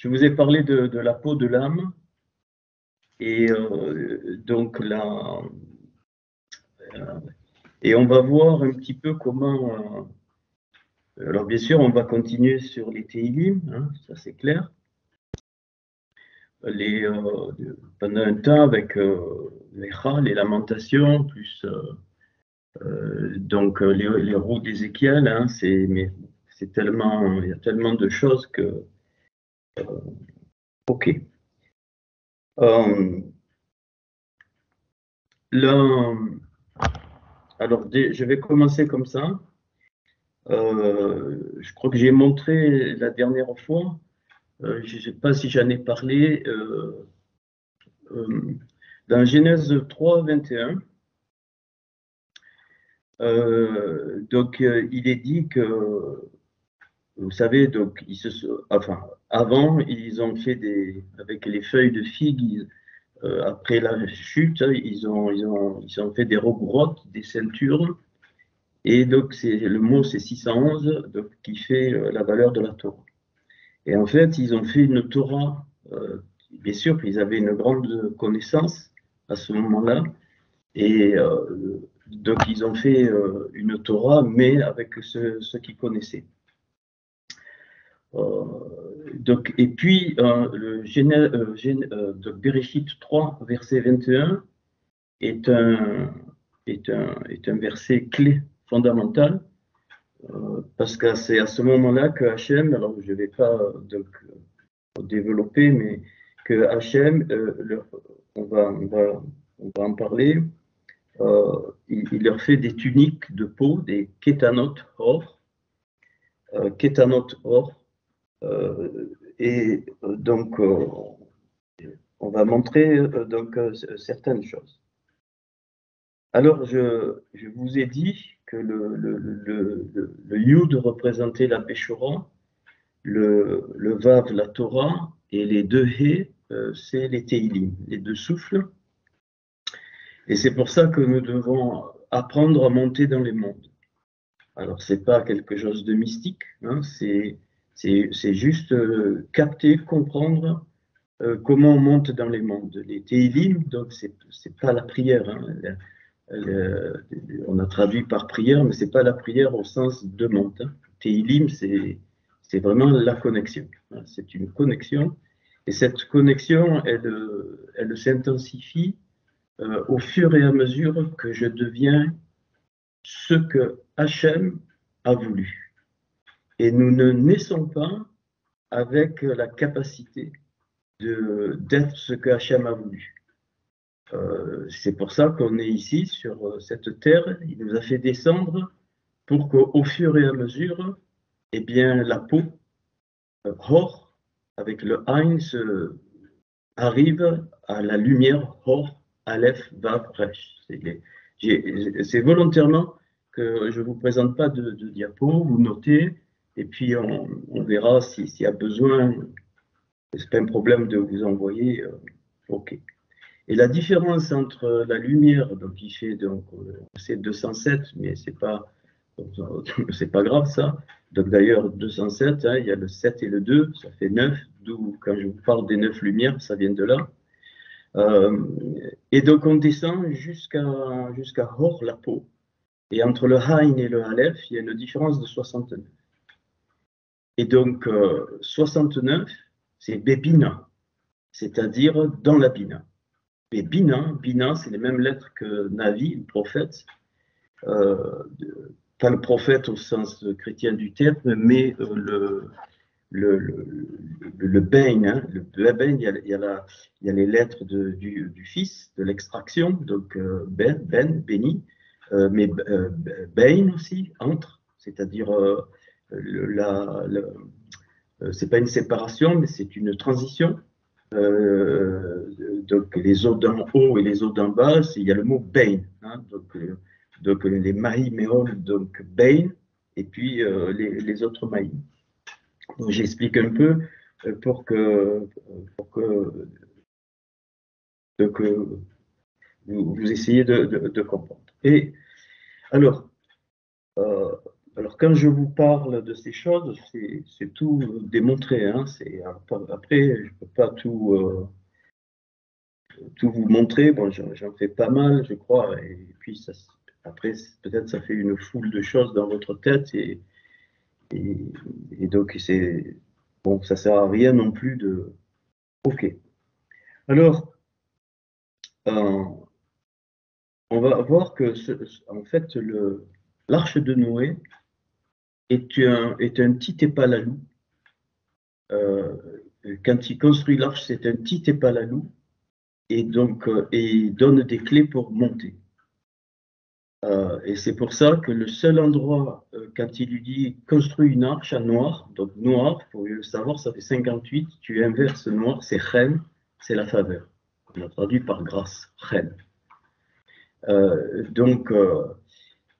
je vous ai parlé de la peau de l'âme, et donc là, et on va voir un petit peu comment. Alors bien sûr, on va continuer sur les Tehillim, hein, ça c'est clair. Pendant un temps avec les chats, les lamentations, plus donc les roues d'Ézéchiel, hein, mais c'est tellement, il y a tellement de choses que. Ok. Là, alors je vais commencer comme ça. Je crois que j'ai montré la dernière fois. Je ne sais pas si j'en ai parlé. Dans Genèse 3, 21, donc il est dit que, vous savez, donc enfin, avant, ils ont fait avec les feuilles de figue, après la chute, ils ont fait des rebrottes, des ceintures, et donc le mot c'est 611, donc, qui fait la valeur de la Torah. Et en fait, ils ont fait une Torah, bien sûr qu'ils avaient une grande connaissance à ce moment-là, et donc ils ont fait une Torah, mais avec ce qu'ils connaissaient. Donc, et puis, donc Bereshit 3, verset 21, est un verset clé, fondamental, parce que c'est à ce moment-là que Hachem, alors je ne vais pas donc, développer, mais que Hachem, on va en parler, il leur fait des tuniques de peau, des kétanot or, et donc on va montrer donc certaines choses. Alors je vous ai dit que le Yud représentait la Béchora, le Vav la Torah, et les deux He c'est les Tehillim, les deux souffles. Et c'est pour ça que nous devons apprendre à monter dans les mondes. Alors, ce n'est pas quelque chose de mystique, hein, c'est juste capter, comprendre comment on monte dans les mondes. Les Tehillim, donc, ce n'est pas la prière. Hein, on a traduit par prière, mais ce n'est pas la prière au sens de monte. Hein. Tehillim, c'est vraiment la connexion. Hein, c'est une connexion. Et cette connexion, elle s'intensifie au fur et à mesure que je deviens ce que Hachem a voulu. Et nous ne naissons pas avec la capacité d'être ce que Hachem a voulu. C'est pour ça qu'on est ici sur cette terre. Il nous a fait descendre pour qu'au fur et à mesure, eh bien, la peau, Hor, avec le Ein, arrive à la lumière Hor, Aleph, Vav, Resh. C'est volontairement que je ne vous présente pas de diapo, vous notez, et puis on verra s'il y a besoin. Ce n'est pas un problème de vous envoyer. OK. Et la différence entre la lumière, donc il fait donc c'est 207, mais c'est pas grave ça. Donc d'ailleurs 207, hein, il y a le 7 et le 2, ça fait 9, d'où quand je vous parle des 9 lumières, ça vient de là. Et donc on descend jusqu'à Hor, la peau. Et entre le Haïn et le Aleph, il y a une différence de 69. Et donc 69, c'est Bébina, c'est-à-dire dans la Bina. Et Bina, c'est les mêmes lettres que Navi, le prophète. Pas le prophète au sens chrétien du terme, mais le Bain, hein, le Bain, il y a les lettres du fils, de l'extraction, donc Ben, béni, mais Bain aussi, entre, c'est-à-dire c'est pas une séparation, mais c'est une transition. Donc les eaux d'en haut et les eaux d'en bas, il y a le mot Bain, hein, donc les Mahi Meol, donc Bain, et puis les autres Mahi. J'explique un peu pour que vous essayez de comprendre. Et alors, Alors, quand je vous parle de ces choses, c'est tout démontré, hein. Après, je ne peux pas tout vous montrer. Bon, j'en fais pas mal, je crois. Et puis, après, peut-être ça fait une foule de choses dans votre tête. Et, et donc, bon, ça sert à rien non plus de. OK. Alors, euh, on va voir que, en fait, l'arche de Noé est un petit épalalou. Euh, Quand il construit l'arche, c'est un petit épalalou et donc et il donne des clés pour monter. Et c'est pour ça que le seul endroit, quand il lui dit construis une arche à noir, donc noir, il faut le savoir, ça fait 58, tu inverses noir, c'est chen, c'est la faveur. On a traduit par grâce, chen. Donc,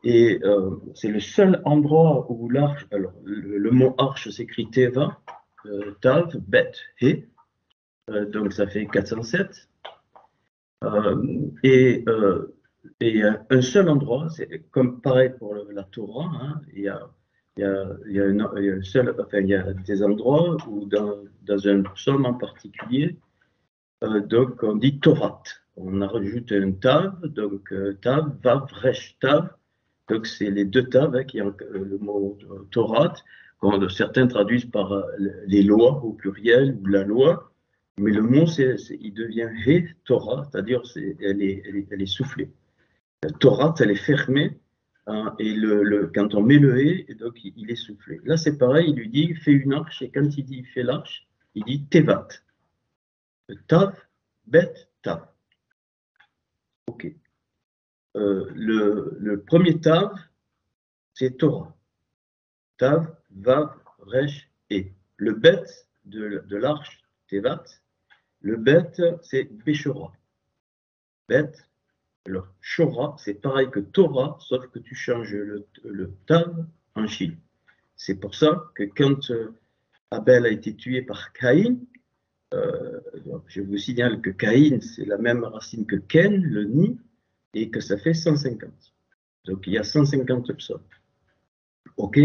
c'est le seul endroit où l'arche, alors le mot arche s'écrit Teva, Tav, Bet, He, donc ça fait 407. Et il y a un seul endroit, c'est comme pareil pour la Torah, hein, il y a un seul, enfin, il y a des endroits où dans un psaume en particulier, donc on dit Torah. On a rajouté un tav, donc tav, vav, resh, tav. Donc c'est les deux tav hein, qui ont le mot Torah, quand certains traduisent par les lois au pluriel ou la loi. Mais le mot, il devient He Torah, c'est-à-dire elle est soufflée. La Torah, elle est fermée, hein, et quand on met le He, donc il est soufflé. Là, c'est pareil, il lui dit fais une arche, et quand il dit fais l'arche, il dit Tevat. Tav, Bet, Tav. OK. Le premier Tav, c'est Torah. Tav, Vav, Resh, et. Le Bet de l'arche, Tevat, le Bet, c'est Beshora. Bet, alors, Shora, c'est pareil que Torah, sauf que tu changes le Tav en Shin. C'est pour ça que quand Abel a été tué par Caïn, je vous signale que Caïn, c'est la même racine que Ken, le Ni, et que ça fait 150. Donc il y a 150 psaumes. OK?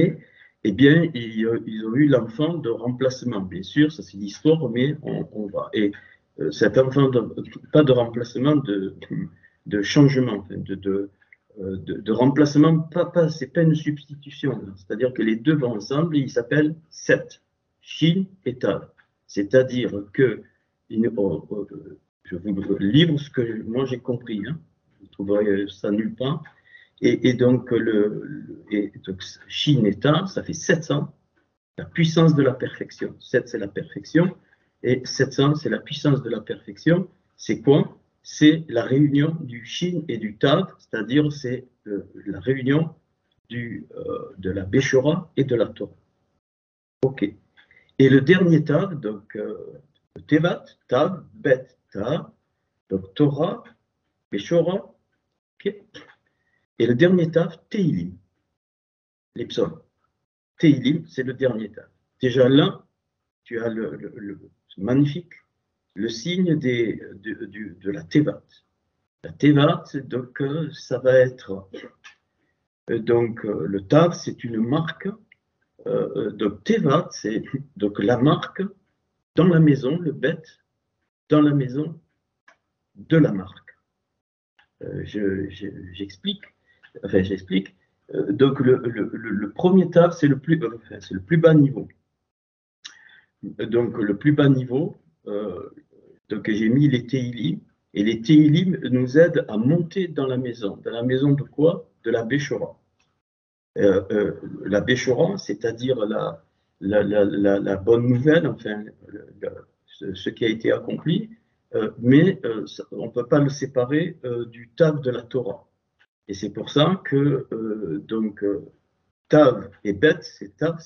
Eh bien, ils ont eu l'enfant de remplacement. Bien sûr, ça c'est l'histoire, mais on va. Et cet enfant, pas de remplacement, de changement, enfin, de remplacement, c'est pas une substitution. C'est-à-dire que les deux vont ensemble et ils s'appellent Seth, Shin et Tav. C'est-à-dire que, je vous livre ce que moi j'ai compris, hein. Vous trouverez ça nulle part. Et donc, Shin et Tav, ça fait 700, la puissance de la perfection. 7, c'est la perfection, et 700, c'est la puissance de la perfection. C'est quoi? C'est la réunion du Shin et du Tav, c'est-à-dire c'est la réunion de la Beshora et de la Torah. OK. Et le dernier Tav, donc Tevat, Tav, Bet, Tav, donc Torah, Beshora, OK. Et le dernier Tav, Teilim, les psaumes. Teilim, c'est le dernier Tav. Déjà là, tu as magnifique, le signe de la Tevat. La Tevat, donc, ça va être, donc, le Tav, c'est une marque, donc Tevat, c'est donc la marque dans la maison, le Bet, dans la maison de la marque. J'explique, enfin j'explique. Donc le premier Tav, c'est le plus bas niveau. Donc le plus bas niveau, donc j'ai mis les Teilim, et les Teilim nous aident à monter dans la maison. Dans la maison de quoi? De la Béchora. La Béchora, c'est-à-dire la bonne nouvelle, enfin, ce qui a été accompli, mais on ne peut pas le séparer du Tav de la Torah. Et c'est pour ça que donc Tav et Bet, c'est Tav,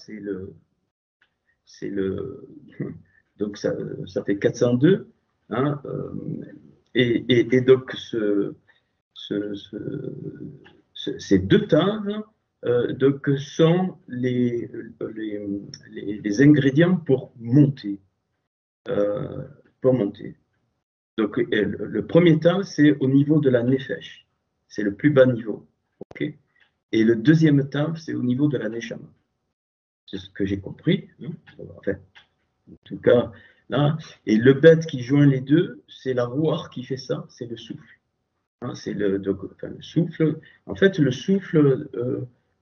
donc ça fait 402, hein, et donc ces deux taves donc, sont les ingrédients pour monter. Euh, pour monter. Donc le premier tave, c'est au niveau de la nefesh. C'est le plus bas niveau. Okay. Et le deuxième tav, c'est au niveau de la neshama. C'est ce que j'ai compris. Hein. Enfin, en tout cas, là. Et le bet qui joint les deux, c'est la rouar qui fait ça, c'est le souffle. Hein, c'est le souffle. En fait, le souffle,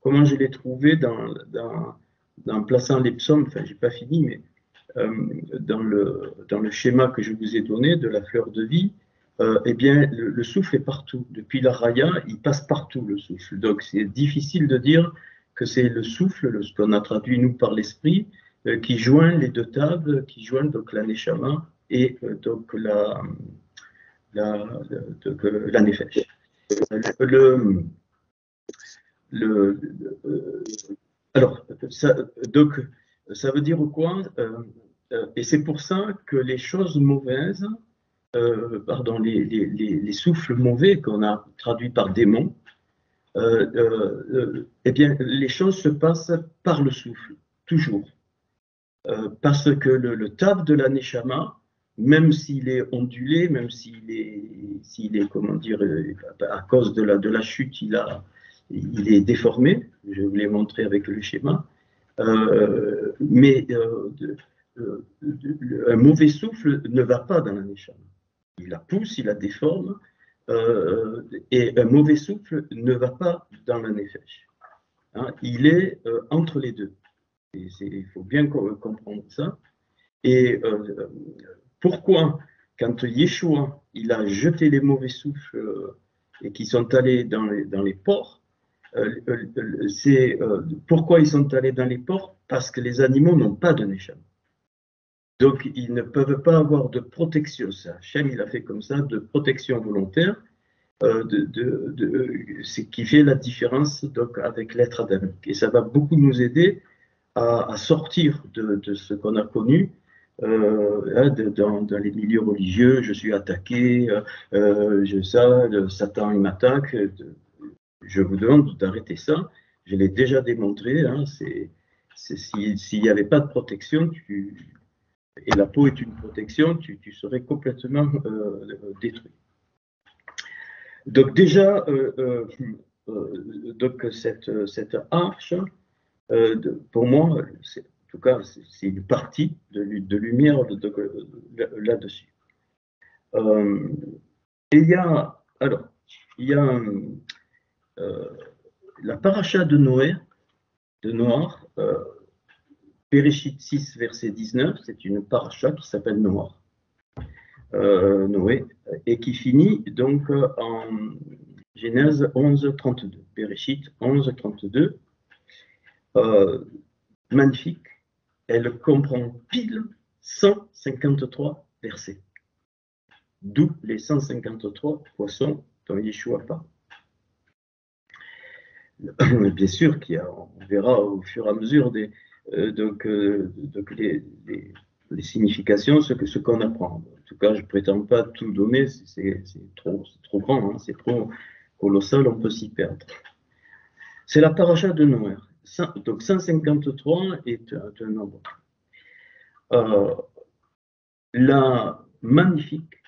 comment je l'ai trouvé dans plaçant les psaumes, enfin, j'ai pas fini, mais dans le schéma que je vous ai donné de la fleur de vie, eh bien, le souffle est partout. Depuis la raya, il passe partout, le souffle. Donc, c'est difficile de dire que c'est le souffle, ce qu'on a traduit, nous, par l'esprit, qui joint les deux tables, qui joint donc la neshama et donc la nefesh. Alors, donc, ça veut dire quoi? Et c'est pour ça que les choses mauvaises, pardon, les souffles mauvais qu'on a traduits par démons, eh bien, les choses se passent par le souffle, toujours. Parce que le tav de la neshama, même s'il est ondulé, même s'il est, comment dire, à cause de la chute, il est déformé, je vous l'ai montré avec le schéma, mais un mauvais souffle ne va pas dans la neshama. Il la pousse, il la déforme, et un mauvais souffle ne va pas dans la nefesh. Hein, il est entre les deux. Il faut bien comprendre ça. Et pourquoi, quand Yeshua il a jeté les mauvais souffles et qui sont allés dans les ports, pourquoi ils sont allés dans les ports? Parce que les animaux n'ont pas de neshama. Donc, ils ne peuvent pas avoir de protection. Ça, Hachem, il a fait comme ça, de protection volontaire, ce qui fait la différence donc, avec l'être adamique. Et ça va beaucoup nous aider à sortir de ce qu'on a connu dans les milieux religieux. Je suis attaqué, Satan il m'attaque. Je vous demande d'arrêter ça. Je l'ai déjà démontré. Hein, s'il n'y avait pas de protection, et la peau est une protection, tu serais complètement détruit. Donc déjà, donc cette arche, pour moi, en tout cas, c'est une partie de lumière là-dessus. Et il y a la paracha de Noach, Bereshit 6, verset 19, c'est une paracha qui s'appelle Noach, Noé, et qui finit donc en Genèse 11, 32. Bereshit 11, 32. Magnifique. Elle comprend pile 153 versets. D'où les 153 poissons dont Yeshua parle. Bien sûr on verra au fur et à mesure les significations, ce qu'on apprend. En tout cas, je ne prétends pas tout donner, c'est trop grand, hein, c'est trop colossal, on peut s'y perdre. C'est la paracha de Noé. Donc 153 est un nombre. La magnifique,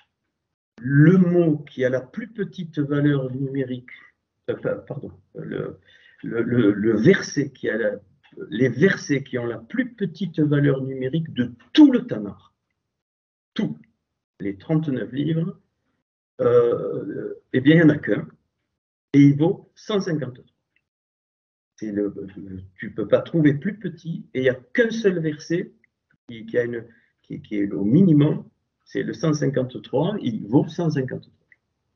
le mot qui a la plus petite valeur numérique, pardon, le verset qui a les versets qui ont la plus petite valeur numérique de tout le Tanakh, tous les 39 livres, eh bien, il n'y en a qu'un, et il vaut 153. Tu ne peux pas trouver plus petit, et il n'y a qu'un seul verset qui est au minimum, c'est le 153, il vaut 153.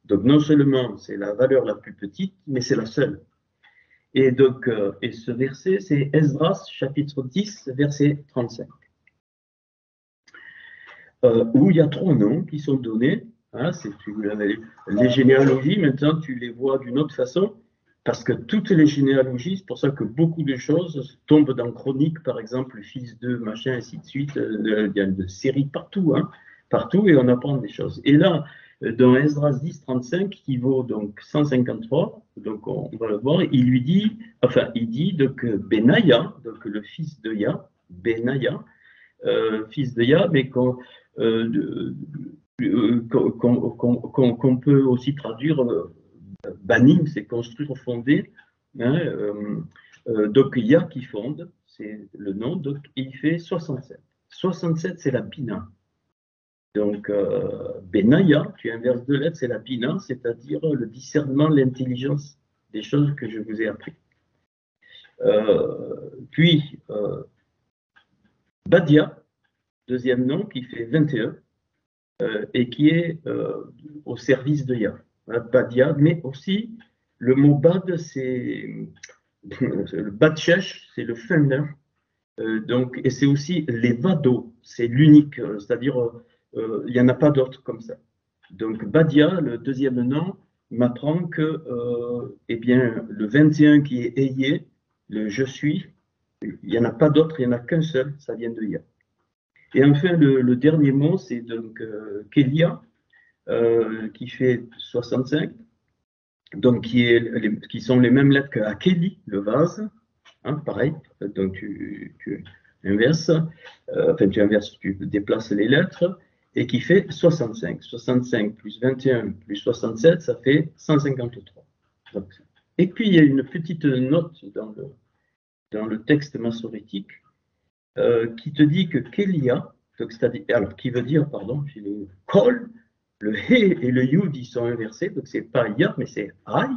Donc non seulement c'est la valeur la plus petite, mais c'est la seule. Et donc, et ce verset, c'est Esdras, chapitre 10, verset 35. Où il y a 3 noms qui sont donnés. Hein, les généalogies, maintenant, tu les vois d'une autre façon, parce que toutes les généalogies, c'est pour ça que beaucoup de choses tombent dans Chronique, par exemple, fils de machin, ainsi de suite. Il y a de séries partout, hein, partout, et on apprend des choses. Et là, dans Esdras 10, 35, qui vaut donc 153, donc on va le voir, il dit donc Benaya, donc le fils de Ya, Benaya, fils de Ya, mais qu'on peut aussi traduire Banim, c'est construire, fonder, Hein, donc Ya qui fonde, c'est le nom, donc il fait 67. 67, c'est la Bina. Donc, Benaya, tu inverses deux lettres, c'est la Bina, c'est-à-dire le discernement, l'intelligence des choses que je vous ai appris. Puis, Badia, deuxième nom, qui fait 21, et qui est au service de Ya. Badia, mais aussi, le mot Bad, c'est le Badchesh, c'est le féminin. Donc, et c'est aussi les Vado, c'est l'unique, c'est-à-dire il n'y en a pas d'autres comme ça. Donc Badia, le deuxième nom, m'apprend que eh bien, le 21 qui est Ayé, le je suis, il n'y en a pas d'autre, il n'y en a qu'un seul, ça vient de Ya. Et enfin, le dernier mot, c'est donc Kélia, qui fait 65, donc qui sont les mêmes lettres qu'Akeli, le vase, hein, pareil, donc tu inverses, enfin tu inverses, tu déplaces les lettres, et qui fait 65. 65 plus 21 plus 67, ça fait 153. Donc, et puis il y a une petite note dans le texte massorétique qui te dit que Kélia, alors qui veut dire, pardon, j'ai le Kol, le He et le Yud, ils sont inversés, donc c'est pas Ya, mais c'est Aï.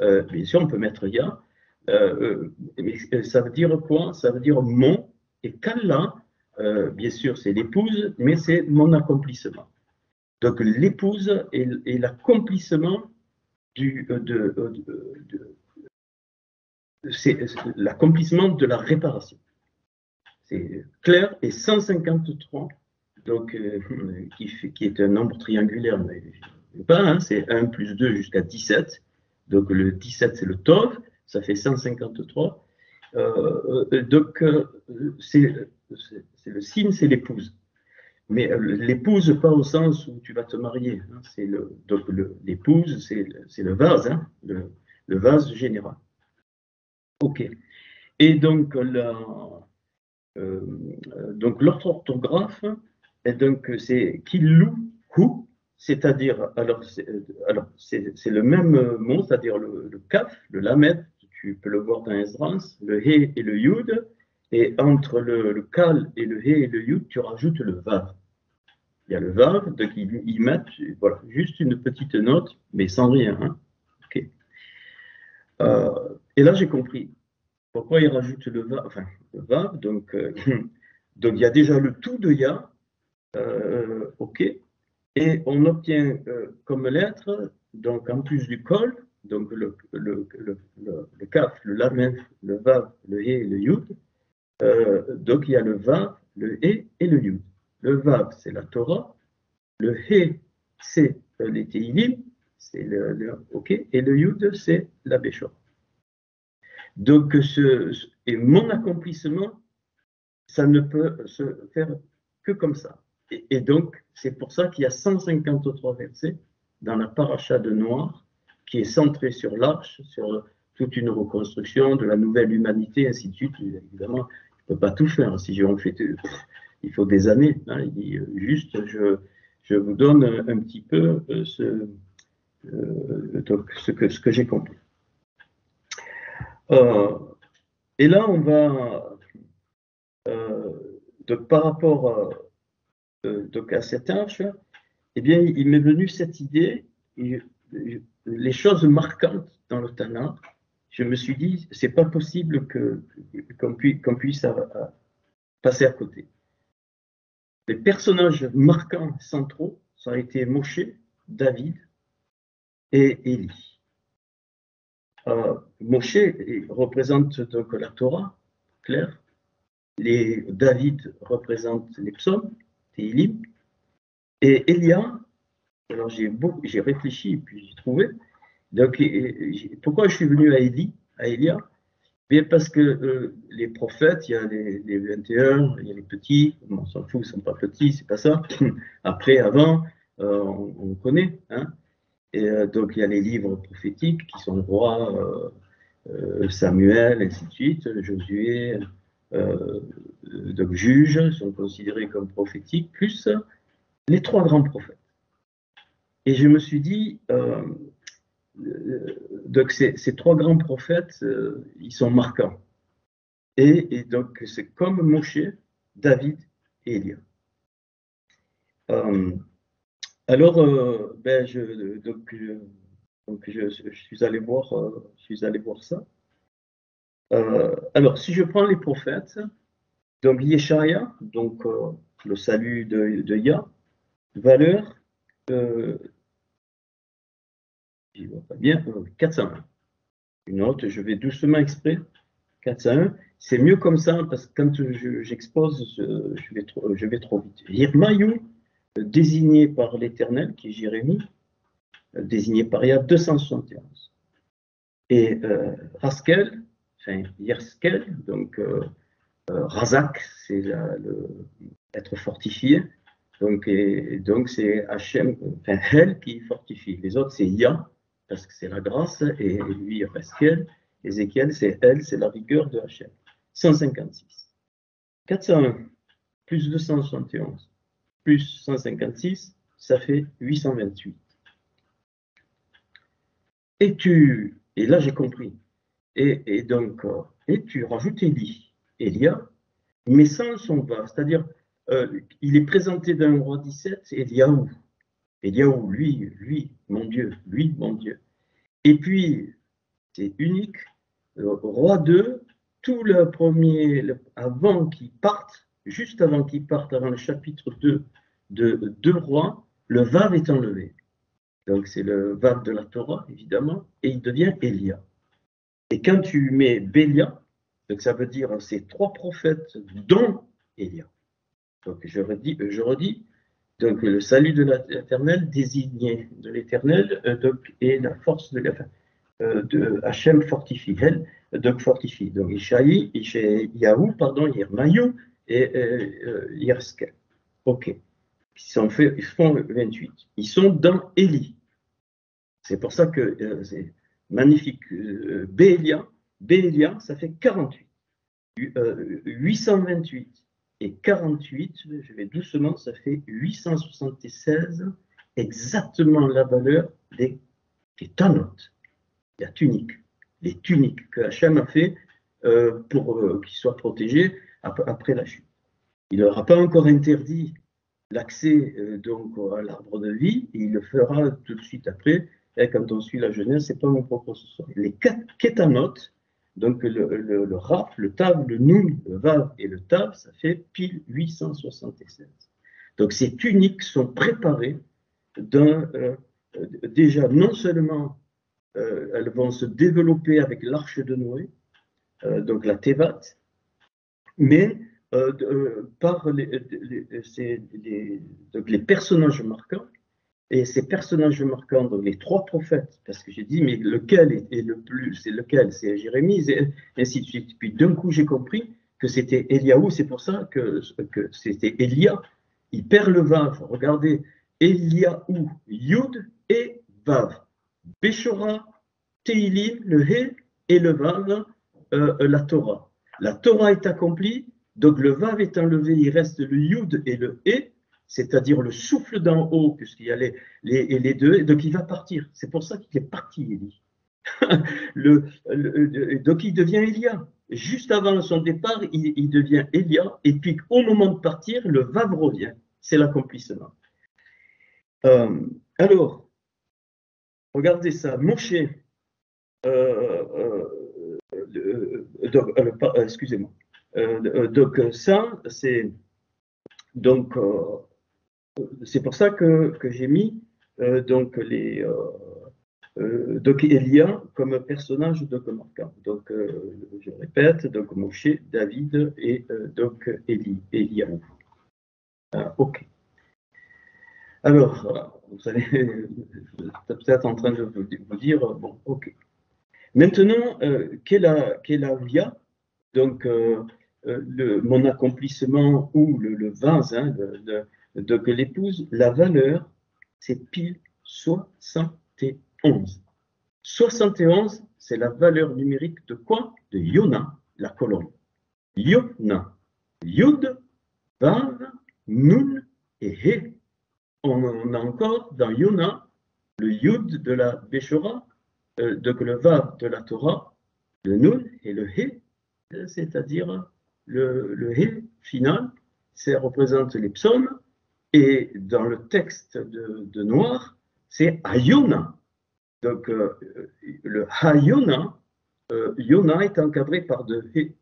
Bien sûr, on peut mettre Ya. Mais ça veut dire quoi? Ça veut dire mon, et Kalla, bien sûr, c'est l'épouse, mais c'est mon accomplissement. Donc l'épouse est l'accomplissement c'est l'accomplissement de la réparation. C'est clair, et 153, donc, qui est un nombre triangulaire, mais pas, hein, c'est 1 plus 2 jusqu'à 17. Donc le 17, c'est le Tov, ça fait 153. Donc, c'est le signe, c'est l'épouse. Mais l'épouse, pas au sens où tu vas te marier. Hein, donc l'épouse, c'est le vase, hein, le vase général. OK. Et donc, donc l'autre orthographe, c'est Kilou, c'est-à-dire, alors c'est le même mot, c'est-à-dire le kaf, le lamed, tu peux le voir dans Esdras, le he et le yud, et entre le kal et le he et le yud, tu rajoutes le vav. Il y a le vav, donc ils mettent voilà, juste une petite note, mais sans rien. Hein. Okay. Et là, j'ai compris. Pourquoi ils rajoutent le vav, enfin, le vav, donc, donc il y a déjà le tout de ya, OK, et on obtient comme lettre, donc en plus du kol, donc le kaf, le lamed, le vav, le he et le yud, donc il y a le vav, le he et le yud. Le vav, c'est la Torah, le he, c'est les Teilim, c'est OK, et le yud, c'est la Béchor. Donc, et mon accomplissement, ça ne peut se faire que comme ça. Et donc, c'est pour ça qu'il y a 153 versets dans la paracha de Noir, qui est centrée sur l'arche, sur toute une reconstruction de la nouvelle humanité, ainsi de suite. Évidemment, je ne peux pas tout faire. Si on fait, il faut des années. Hein. Juste, je vous donne un petit peu donc ce que j'ai compris. Et là, on va, donc par rapport donc à cette arche, eh bien, il m'est venu cette idée, les choses marquantes dans le Tanakh, je me suis dit, c'est pas possible qu'on puisse passer à côté. Les personnages marquants centraux, ça a été Moshe, David et Élie. Moshe représente donc la Torah, clair. David représente les psaumes, Tehillim, et Élia, alors j'ai réfléchi et puis j'ai trouvé. Donc, pourquoi je suis venu à Élia? Bien parce que les prophètes, il y a les 21, il y a les petits, on s'en fout, ils ne sont pas petits, c'est pas ça. Après, avant, on connaît. Hein. Et donc, il y a les livres prophétiques qui sont Roi, Samuel, ainsi de suite, Josué, donc juges sont considérés comme prophétiques, plus les 3 grands prophètes. Et je me suis dit, donc ces trois grands prophètes, ils sont marquants. Et donc c'est comme Moshe, David et Élia. Alors, je suis allé voir, ça. Alors, si je prends les prophètes, donc Yeshaïa, donc le salut de Yah, valeur, je vois pas bien, 401. Une autre, je vais doucement exprès, 401. C'est mieux comme ça, parce que quand j'expose, je vais trop vite. Yirmaïou, désigné par l'Éternel, qui est Jérémie, désigné par Yah, 271. Et Raskel, enfin Yerskel, donc Razak, c'est être fortifié. Donc c'est Hachem, enfin Hel qui fortifie. Les autres, c'est Yah, parce que c'est la grâce, et lui, Raskel, Ézéchiel, c'est Elle, c'est la rigueur de Hachem. 156. 401 plus 271 plus 156, ça fait 828. Et là j'ai compris. Et donc, tu rajoutes Élia, mais sans son va. C'est-à-dire, il est présenté dans le roi 17, Eliaou. Eliaou, lui, mon Dieu, lui, mon Dieu. Et puis, c'est unique, roi 2, tout le premier, avant qu'il parte, juste avant qu'il parte, avant le chapitre 2 de 2 rois, le Vav est enlevé. Donc, c'est le Vav de la Torah, évidemment, et il devient Élia. Et quand tu mets Bélia, donc ça veut dire ces trois prophètes, dont Élia. Donc je redis, donc le salut de l'Éternel, désigné de l'Éternel, et la force de Hachem fortifie, elle, donc fortifie. Donc Yahou, Yirmaïou et Yerskel. Ok. Ils font 28. Ils sont dans Élie. C'est pour ça que c'est magnifique. Bélia, ça fait 48. 828 et 48, je vais doucement, ça fait 876, exactement la valeur des Tanot, la tunique, les tuniques que Hachem a fait pour qu'ils soient protégés après la chute. Il ne leur a pas encore interdit l'accès donc à l'arbre de vie, et il le fera tout de suite après. Et quand on suit la Genèse, c'est pas mon propos ce soir. Les Ketanot, donc le Raf, le Tav, le Nun, le Vav et le Tav, ça fait pile 876. Donc ces tuniques sont préparées déjà non seulement elles vont se développer avec l'arche de Noé, donc la Tevat, mais par les personnages marquants. Et ces personnages marquants, donc les trois prophètes, parce que j'ai dit, mais lequel est le plus, c'est lequel? C'est Jérémie, et ainsi de suite. Puis d'un coup, j'ai compris que c'était Eliaou, c'est pour ça que c'était Elia. Il perd le Vav. Regardez, Eliaou, Yud et Vav. Béchora, Teilim, le He et le Vav, la Torah. La Torah est accomplie, donc le Vav est enlevé, il reste le Yud et le He, c'est-à-dire le souffle d'en haut, puisqu'il y a les deux, donc il va partir. C'est pour ça qu'il est parti, Élie. Donc il devient Élia. Juste avant son départ, il devient Élia, et puis au moment de partir, le Vav revient. C'est l'accomplissement. Alors, regardez ça, Moshe, excusez-moi. Donc ça, c'est pour ça que j'ai mis donc Elia comme personnage marquant. Donc je répète, donc Moshe, David et donc Eliaou. Ok. Alors, vous allez peut-être en train de vous dire, bon, ok. Maintenant, Kélavia, donc mon accomplissement ou le vase de l'épouse, la valeur, c'est pile 71. 71, c'est la valeur numérique de quoi? De Yona, la colonne. Yona, Yud, Vav, Nun et He. On a encore dans Yona le Yud de la Béchora donc le Vav de la Torah, le Nun et le He, c'est-à-dire le He final, ça représente les psaumes, et dans le texte de Noir, c'est Hayona. Donc le Hayona, Yona est encadré par deux He,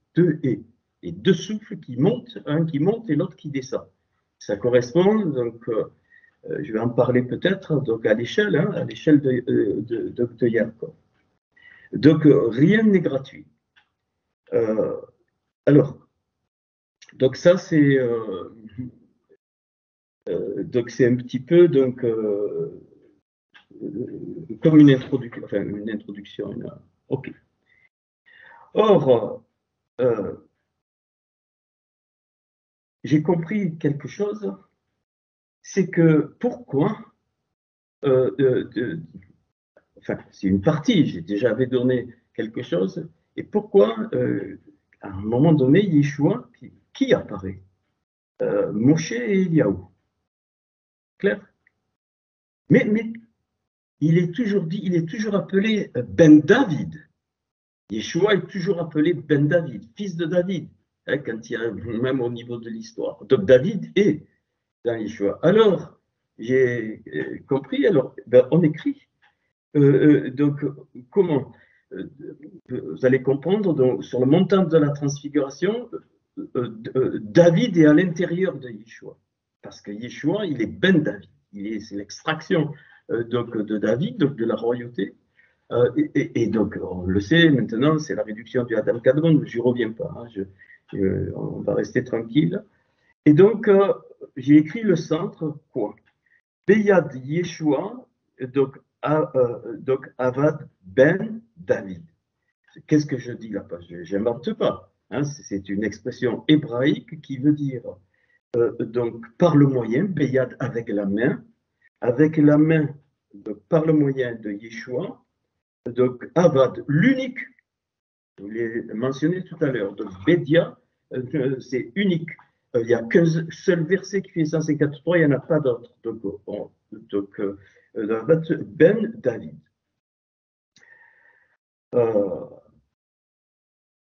et deux souffles qui montent, un qui monte et l'autre qui descend. Ça correspond, donc je vais en parler peut-être, donc à l'échelle de Yaakov. Donc rien n'est gratuit. Alors, donc ça c'est donc c'est un petit peu donc comme une introduction, enfin une introduction. Ok. Or, j'ai compris quelque chose, c'est que pourquoi, enfin c'est une partie, j'ai déjà avais donné quelque chose, et pourquoi à un moment donné, Yeshua, qui apparaît Moshe et Eliaou. Clair? Mais il est toujours dit, il est toujours appelé Ben David. Yeshua est toujours appelé Ben David, fils de David, hein, quand il y a même au niveau de l'histoire. Donc David est dans Yeshua. Alors, j'ai compris, alors ben, on écrit. Donc, comment vous allez comprendre, donc, sur le montant de la transfiguration, David est à l'intérieur de Yeshua. Parce que Yeshua, il est Ben David. C'est l'extraction donc, de David, donc de la royauté. Et donc, on le sait maintenant, c'est la réduction du Adam Kadmon, je n'y reviens pas, hein, on va rester tranquille. Et donc, j'ai écrit le centre, quoi? Beyad Yeshua, donc Avad Ben David. Qu'est-ce que je dis là-bas? Je n'invente pas. Hein, c'est une expression hébraïque qui veut dire donc par le moyen, Beyad avec la main donc, par le moyen de Yeshua, donc Avad, l'unique, je l'ai mentionné tout à l'heure, donc Bédia, c'est unique. Il n'y a qu'un seul verset qui fait 153, il n'y en a pas d'autre. Donc Ben David.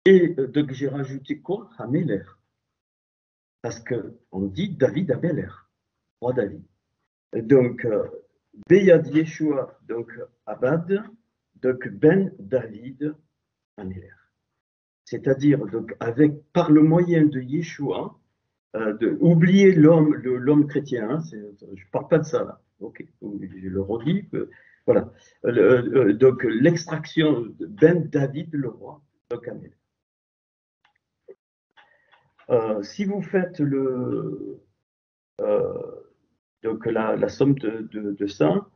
Et donc j'ai rajouté quoi? Hameler. Parce qu'on dit David Ameler, roi David. Donc, Beyad Yeshua, donc Abad, donc Ben David Ameler. C'est-à-dire, donc, par le moyen de Yeshua, oublier l'homme chrétien, hein, je ne parle pas de ça là, ok, je le redis, voilà. Donc, l'extraction de Ben David, le roi, donc Ameler. Si vous faites donc la somme de ça,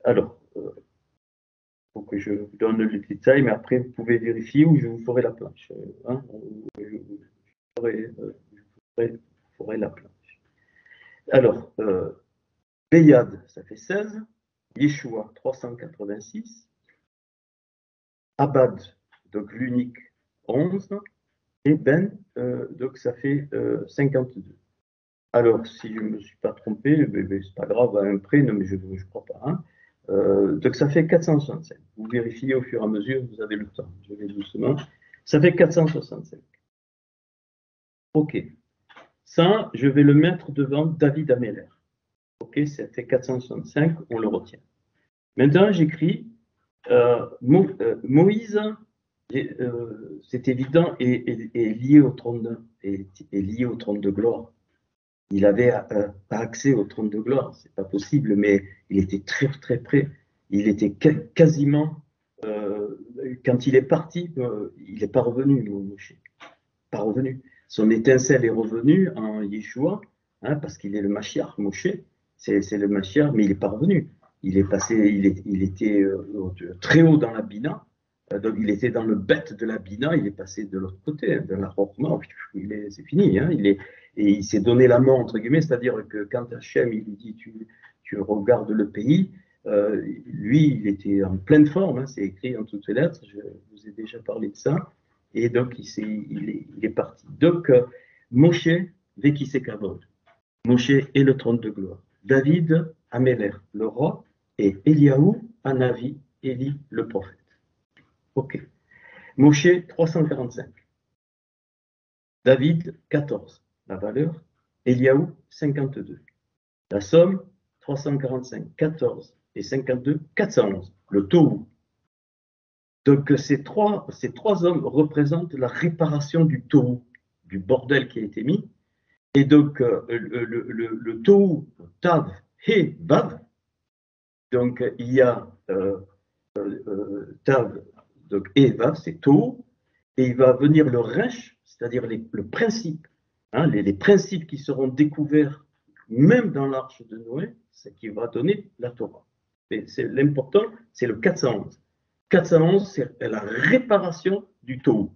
alors, faut que je vous donne les détails, mais après vous pouvez vérifier ou je vous ferai la planche. Hein, je ferai la planche. Alors, Beyad, ça fait 16, Yeshua, 386, Abad, donc l'unique, 11, et Ben, donc ça fait 52. Alors, si je ne me suis pas trompé, c'est pas grave, à un près, non, mais je ne crois pas. Hein. Donc, ça fait 465. Vous vérifiez au fur et à mesure, vous avez le temps. Je vais doucement. Ça fait 465. OK. Ça, je vais le mettre devant David Ameller. OK, ça fait 465, on le retient. Maintenant, j'écris Moïse, c'est évident, est lié au trône de gloire. Il avait pas accès au trône de gloire, c'est pas possible, mais il était très très près. Il était quasiment, quand il est parti, il n'est pas revenu, Moshe. Pas revenu. Son étincelle est revenue en Yeshua, hein, parce qu'il est le Mashiach, Moshe, c'est le Mashiach, mais il n'est pas revenu. Il est passé, il était très haut dans la Bina, donc il était dans le bête de la Bina, il est passé de l'autre côté, hein, de la Rochma, c'est fini, hein, et il s'est donné la mort, entre guillemets, c'est-à-dire que quand Hachem, il lui dit, tu regardes le pays, lui, il était en pleine forme, hein, c'est écrit en toutes les lettres, je vous ai déjà parlé de ça, et donc il est parti. Donc, Moshe, Vekisekavod, Moshe est le trône de gloire. David, Améler, le roi, et Eliaou, Anavi, Élie le prophète. Ok. Moshe, 345. David, 14. La valeur. Eliaou, 52. La somme, 345, 14 et 52, 411. Le Tohu. Donc ces trois hommes représentent la réparation du Tohu, du bordel qui a été mis. Et donc le Tohu, Tav, He, Vav. Donc il y a Tav, donc He, Vav, c'est Tohu. Et il va venir le Resh, c'est-à-dire le principe, hein, les principes qui seront découverts même dans l'arche de Noé, ce qui va donner la Torah. C'est l'important, c'est le 411. 411, c'est la réparation du Tohu.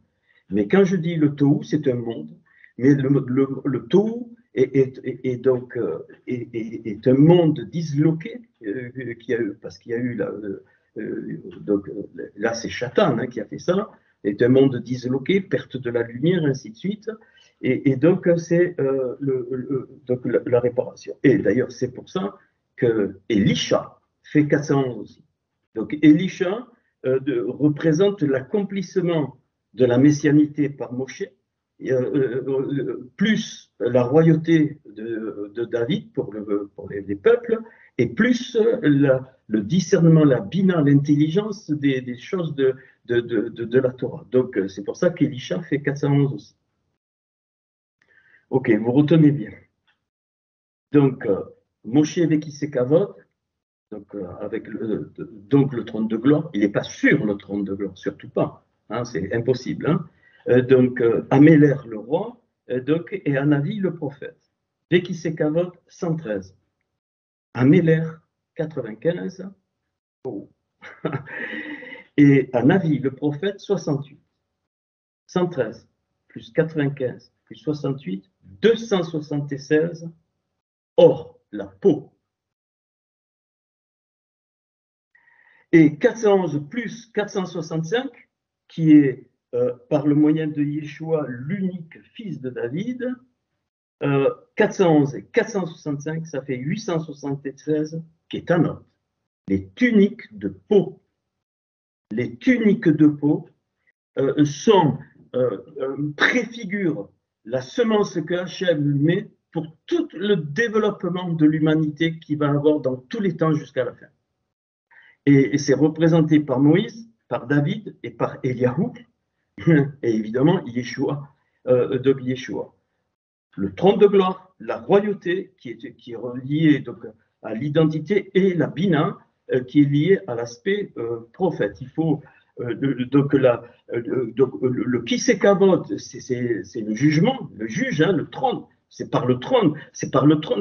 Mais quand je dis le Tohu, c'est un monde, mais le Tohu est donc est un monde disloqué, parce qu'il y a eu donc là c'est Shatan, hein, qui a fait ça, est un monde disloqué, perte de la lumière, ainsi de suite. Et donc, c'est donc la réparation. Et d'ailleurs, c'est pour ça que Elisha fait 411 aussi. Donc, Elisha représente l'accomplissement de la messianité par Moshe, plus la royauté de David pour les peuples, et plus le discernement, la bina, l'intelligence des choses de la Torah. Donc, c'est pour ça qu'Elisha fait 411 aussi. Ok, vous retenez bien. Donc, Moshe Vekisekavot, donc avec donc le trône de gloire, il n'est pas sur le trône de gloire, surtout pas, hein, c'est impossible. Hein. Donc, Améler le roi, donc, et Anavi le prophète. Vekisekavot, 113. Améler, 95. Oh. Et Anavi le prophète, 68. 113 plus 95 plus 68, 276. Or, la peau. Et 411 plus 465, qui est par le moyen de Yeshua l'unique fils de David, 411 et 465, ça fait 876, qui est un autre. Les tuniques de peau. Les tuniques de peau préfigurent la semence que Hachem met pour tout le développement de l'humanité qu'il va avoir dans tous les temps jusqu'à la fin. Et c'est représenté par Moïse, par David et par Eliaou, et évidemment Yeshua, donc Yeshua. Le trône de gloire, la royauté qui est reliée donc à l'identité, et la bina qui est liée à l'aspect prophète. Il faut donc le kisekavod, c'est le jugement, le juge, hein, le trône. C'est par le trône,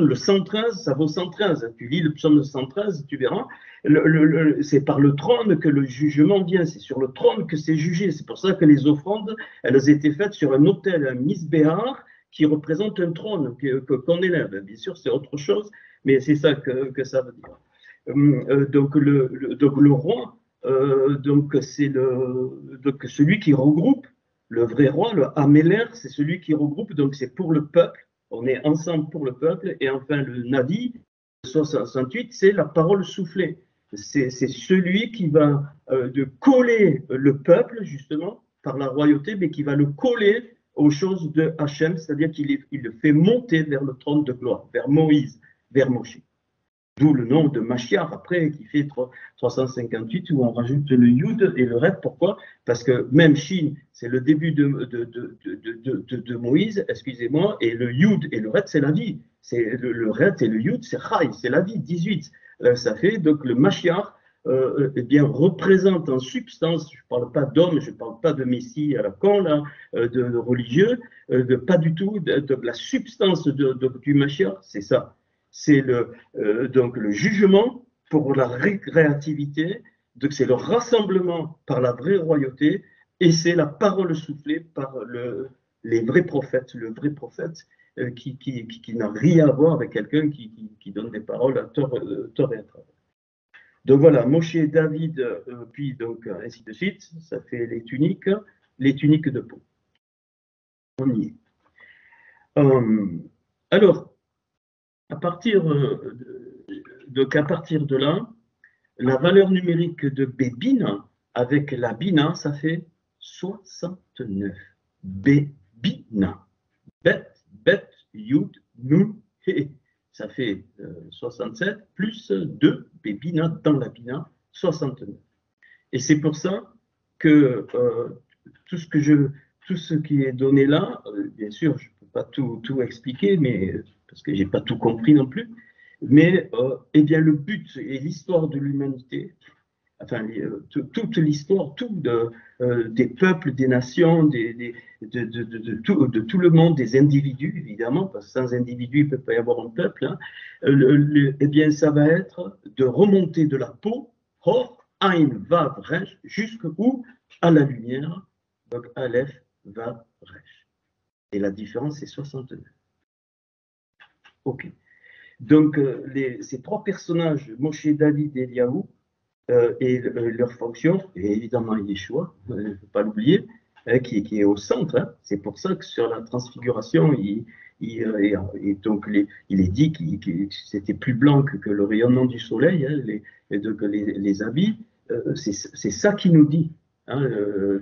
le 113, ça vaut 113. Tu lis le psaume 113, tu verras. C'est par le trône que le jugement vient, c'est sur le trône que c'est jugé. C'est pour ça que les offrandes, elles étaient faites sur un autel, un misbéar, qui représente un trône qu'on élève. Bien sûr, c'est autre chose, mais c'est ça que ça veut dire. Donc le roi, donc c'est celui qui regroupe. Le vrai roi, le Améler, c'est celui qui regroupe, donc c'est pour le peuple. On est ensemble pour le peuple. Et enfin, le Navi, 68, c'est la parole soufflée. C'est celui qui va de coller le peuple, justement, par la royauté, mais qui va le coller aux choses de Hachem, c'est-à-dire qu'il le fait monter vers le trône de gloire, vers Moïse, vers Moshe. D'où le nom de Mashiach, après, qui fait 358, où on rajoute le Yud et le Ret. Pourquoi? Parce que même Shin, c'est le début de Moïse, excusez-moi, et le Yud et le Ret, c'est la vie. C'est le Ret et le Yud, c'est Chai, c'est la vie, 18. Ça fait donc le Mashiach, eh bien, représente en substance, je ne parle pas d'homme, je ne parle pas de messie à la con, là, de religieux, pas du tout, de la substance du Mashiach, c'est ça. C'est donc le jugement pour la récréativité, donc c'est le rassemblement par la vraie royauté, et c'est la parole soufflée par les vrais prophètes, le vrai prophète qui n'a rien à voir avec quelqu'un qui donne des paroles à tort et à travers. Donc voilà, Moshe, David, puis donc ainsi de suite, ça fait les tuniques de peau. On y est. Alors, à partir de là, la valeur numérique de Bébina avec la Bina, ça fait 69. Bébina. Bet, bet, yud, nun, he. Ça fait 67 plus 2 Bébina dans la Bina, 69. Et c'est pour ça que tout ce qui est donné là, bien sûr, je ne peux pas tout expliquer, mais, parce que je n'ai pas tout compris non plus, mais eh bien, le but et l'histoire de l'humanité, enfin, toute l'histoire, des peuples, des nations, de tout le monde, des individus, évidemment, parce que sans individus, il ne peut pas y avoir un peuple, hein, eh bien, ça va être de remonter de la peau, Hor, Ain, Vav, Resh, jusqu'où à la lumière, donc Aleph, Vav, Resh. Et la différence, c'est 69. Ok. Donc, ces trois personnages, Moshe, David et Eliaou, et leur fonction, et évidemment Yeshua, il ne faut pas l'oublier, qui est au centre. Hein. C'est pour ça que sur la transfiguration, il est dit que c'était plus blanc que le rayonnement du soleil, hein, les habits, c'est ça qu'il nous dit. Hein,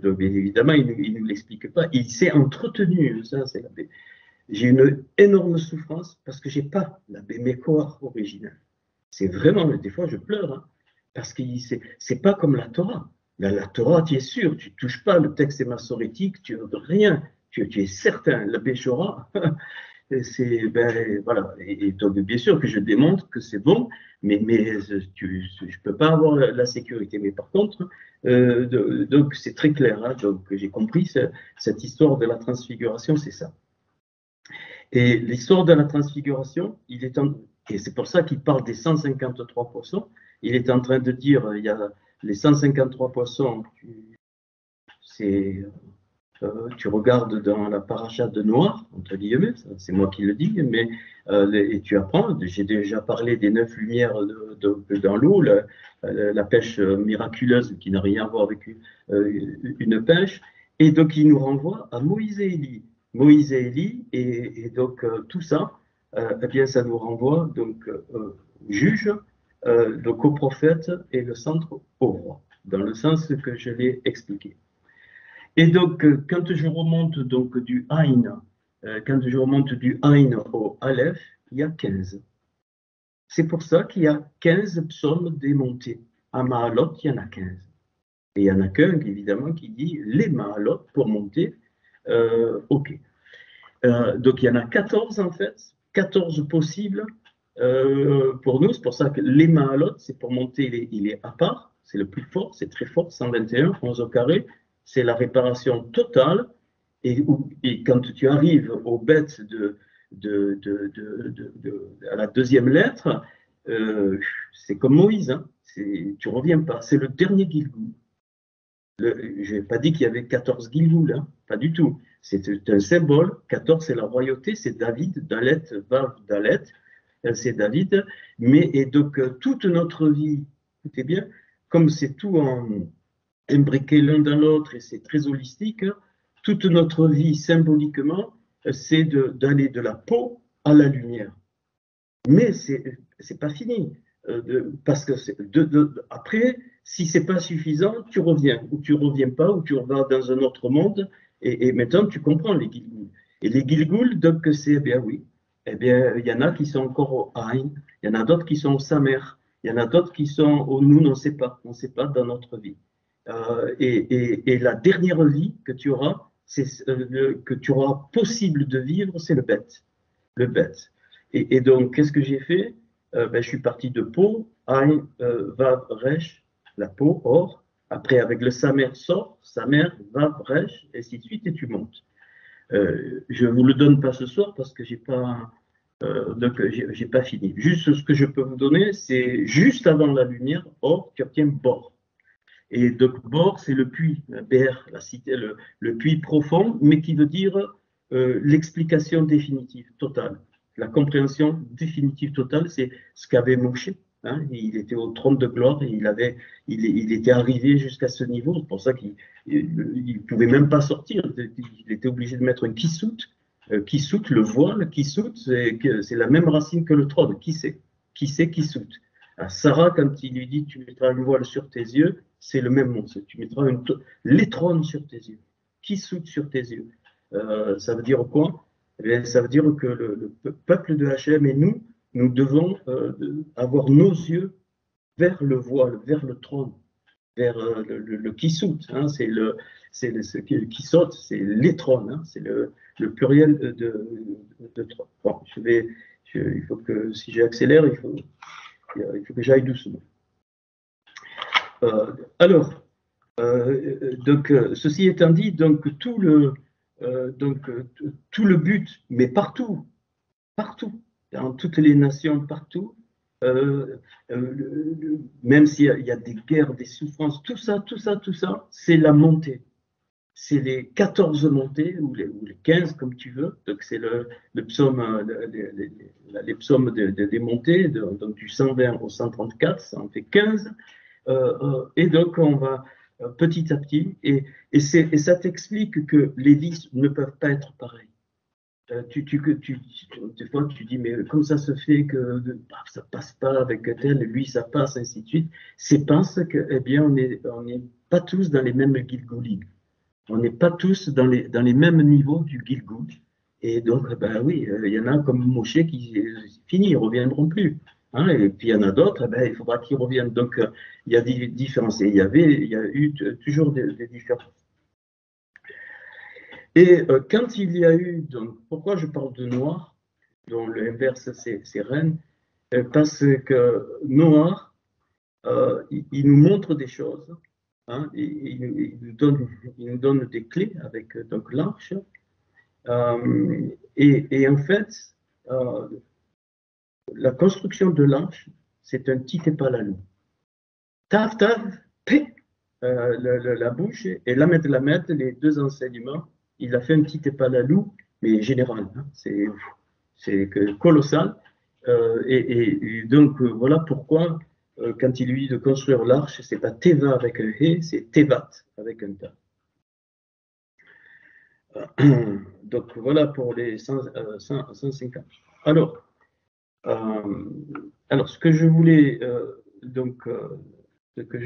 donc évidemment, il ne nous l'explique pas. Il s'est entretenu, ça, j'ai une énorme souffrance parce que je n'ai pas la Bémécoire originale. C'est vraiment, des fois je pleure, hein, parce que c'est pas comme la Torah. La Torah, tu es sûr, tu ne touches pas le texte massorétique, tu veux rien, tu es certain. La Béchora, c'est, ben, voilà. Et donc, bien sûr que je démontre que c'est bon, mais je ne peux pas avoir la sécurité. Mais par contre, donc c'est très clair. Hein, donc j'ai compris cette histoire de la transfiguration, c'est ça. Et l'histoire de la transfiguration, et c'est pour ça qu'il parle des 153 poissons, il est en train de dire, il y a les 153 poissons, tu regardes dans la paracha de Noir, entre guillemets, c'est moi qui le dis, mais et tu apprends, j'ai déjà parlé des 9 lumières dans l'eau, la pêche miraculeuse qui n'a rien à voir avec une pêche, et donc il nous renvoie à Moïse et Élie. Moïse et Élie, et donc tout ça, eh bien ça nous renvoie donc juge, donc au prophète et le centre au roi, dans le sens que je l'ai expliqué. Et donc, quand je remonte donc du Aïn, au Aleph, il y a 15. C'est pour ça qu'il y a 15 psaumes démontés. À Mahalot, il y en a 15. Et il y en a qu'un, évidemment, qui dit les Mahalot pour monter. Ok. Donc, il y en a 14 en fait, 14 possibles pour nous. C'est pour ça que les Mahalot, c'est pour monter, il est à part, c'est le plus fort, c'est très fort, 121, 11 au carré. C'est la réparation totale. Et quand tu arrives aux bêtes à la deuxième lettre, c'est comme Moïse, hein, tu ne reviens pas. C'est le dernier Gilgoul. Je n'ai pas dit qu'il y avait 14 Gilgoul, hein, pas du tout. C'est un symbole. 14, c'est la royauté, c'est David, Dalet, Vav, Dalet, c'est David. Et donc, toute notre vie, écoutez bien, comme c'est tout imbriqué l'un dans l'autre et c'est très holistique, hein, toute notre vie symboliquement, c'est d'aller de la peau à la lumière. Mais c'est pas fini, parce que après, si c'est pas suffisant, tu reviens, ou tu reviens pas, ou tu vas dans un autre monde, et maintenant tu comprends les Gilgoul. Et les Gilgoul, donc c'est, eh bien oui, eh bien il y en a qui sont encore au Aïn, il y en a d'autres qui sont au Samer, il y en a d'autres qui sont au Noun, on ne sait pas dans notre vie. Et la dernière vie que tu auras, que tu auras possible de vivre, c'est le bête. Le bête. Et donc, qu'est-ce que j'ai fait? Je suis parti de peau, Aïn, Vav, Resh, la peau, or. Après, avec le Samer, sort, Samer, Vav, Resh, et ainsi de suite, et tu montes. Je ne vous le donne pas ce soir parce que j'ai pas fini. Juste ce que je peux vous donner, c'est juste avant la lumière, or, tu obtiens bord. Et donc, bord, c'est le puits, BR, la cité, le puits profond, mais qui veut dire l'explication définitive, totale. La compréhension définitive totale, c'est ce qu'avait Moshe. Hein, il était au trône de gloire et il était arrivé jusqu'à ce niveau. C'est pour ça qu'il ne pouvait même pas sortir. Il était obligé de mettre un kissout. Kissout, le voile, kissout, c'est la même racine que le trône. Qui c'est kissout. À Sarah, quand il lui dit tu mettras une voile sur tes yeux, c'est le même mot. Tu mettras l'étronne sur tes yeux. Qui soude sur tes yeux. Ça veut dire quoi? Eh ça veut dire que le peuple de Hachem et nous devons avoir nos yeux vers le voile, vers le trône, vers le kissout, hein, ce qui saute, c'est les trônes, hein, c'est le pluriel de trône. Bon, il faut que, si j'accélère, il faut que j'aille doucement. Alors, donc, ceci étant dit, donc tout le but, mais partout, dans toutes les nations, partout, même s'il y a des guerres, des souffrances, tout ça, c'est la montée. C'est les 14 montées, ou les 15, comme tu veux. Donc, c'est le psaume, les psaumes des montées, donc du 120 au 134, ça en fait 15. Et donc, on va petit à petit, et ça t'explique que les vies ne peuvent pas être pareilles. Des fois, tu dis, mais comment ça se fait que ça passe pas avec tel, lui, ça passe, ainsi de suite. C'est parce que, eh bien, on n'est pas tous dans les mêmes Gilgoulim. On n'est pas tous dans les mêmes niveaux du Gilgoul. Et donc, ben oui, il y en a comme Moshe qui fini, ils ne reviendront plus. Hein, et puis il y en a d'autres, ben, il faudra qu'ils reviennent. Donc, il y a des différences. Et il y a eu toujours des différences. Et quand il y a eu, donc, pourquoi je parle de noir, dont l'inverse c'est reine, parce que noir, il nous montre des choses, hein, il nous donne des clés avec donc l'arche, et en fait, la construction de l'arche, c'est un petit épalalou. Tav, pé, la bouche, et Lamed, les deux enseignements, il a fait un petit épalalou, mais général, hein, c'est colossal. Et donc, voilà pourquoi, quand il lui dit de construire l'arche, c'est pas Teva avec un He, c'est Tevat avec un Ta. Donc, voilà pour les 150. Alors, ce que je voulais donc vous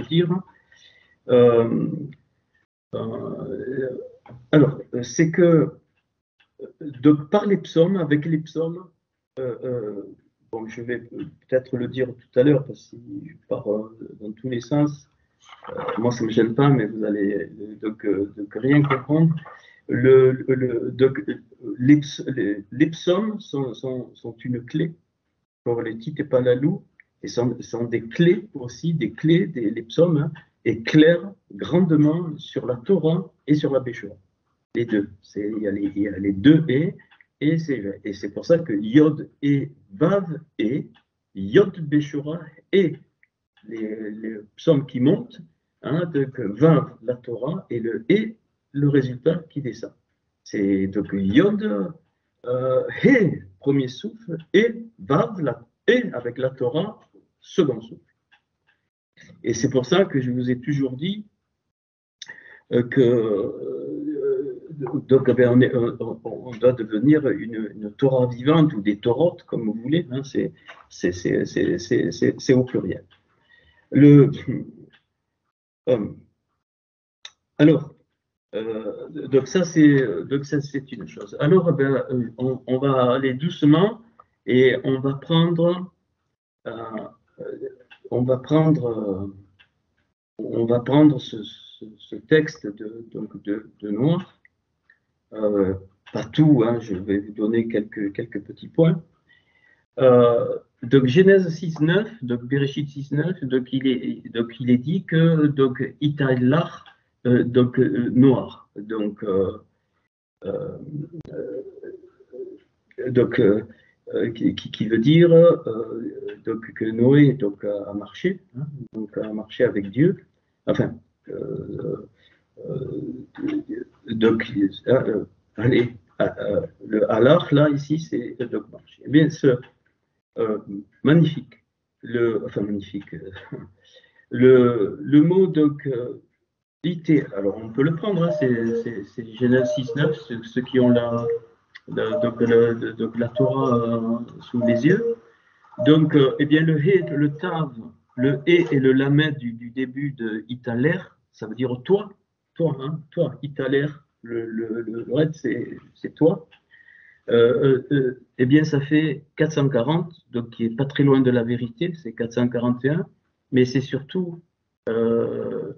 dire, alors, c'est que donc, par les psaumes, avec les psaumes, bon, je vais peut-être le dire tout à l'heure, parce que si je pars dans tous les sens, moi ça ne me gêne pas, mais vous allez donc rien comprendre. Donc, les psaumes sont une clé pour les Titepalalou, et sont des clés aussi, les psaumes, hein, éclairent grandement sur la Torah et sur la Béchoua. Les deux. Il y a les deux et c'est pour ça que Yod et Vav et Yod Béchoura et les psaumes qui montent, hein, donc Vav la Torah et le résultat qui descend. C'est donc Yod, He, premier souffle, et Vav, et avec la Torah, second souffle. Et c'est pour ça que je vous ai toujours dit que donc, on doit devenir une Torah vivante ou des Torotes, comme vous voulez, hein, c'est au pluriel. Alors, donc ça c'est une chose. Alors, on va aller doucement et on va prendre ce texte de Noir. Pas tout, hein, je vais vous donner quelques petits points. Donc Genèse 6.9, donc Bereshit 6.9, donc il est dit que donc Itaïlach, donc noir, donc qui veut dire donc que Noé donc a marché, hein, donc a marché avec Dieu, enfin donc allez, le halach là ici c'est donc marché. Eh bien magnifique, magnifique. Le mot donc ité, alors on peut le prendre, hein, c'est Genèse 6.9, ceux qui ont donc la Torah sous les yeux. Donc, eh bien, le He, le Tav, le He et le Lamed du début de Italer, ça veut dire toi, toi, Italer, le Red, c'est toi. Eh bien, ça fait 440, donc qui est pas très loin de la vérité, c'est 441, mais c'est surtout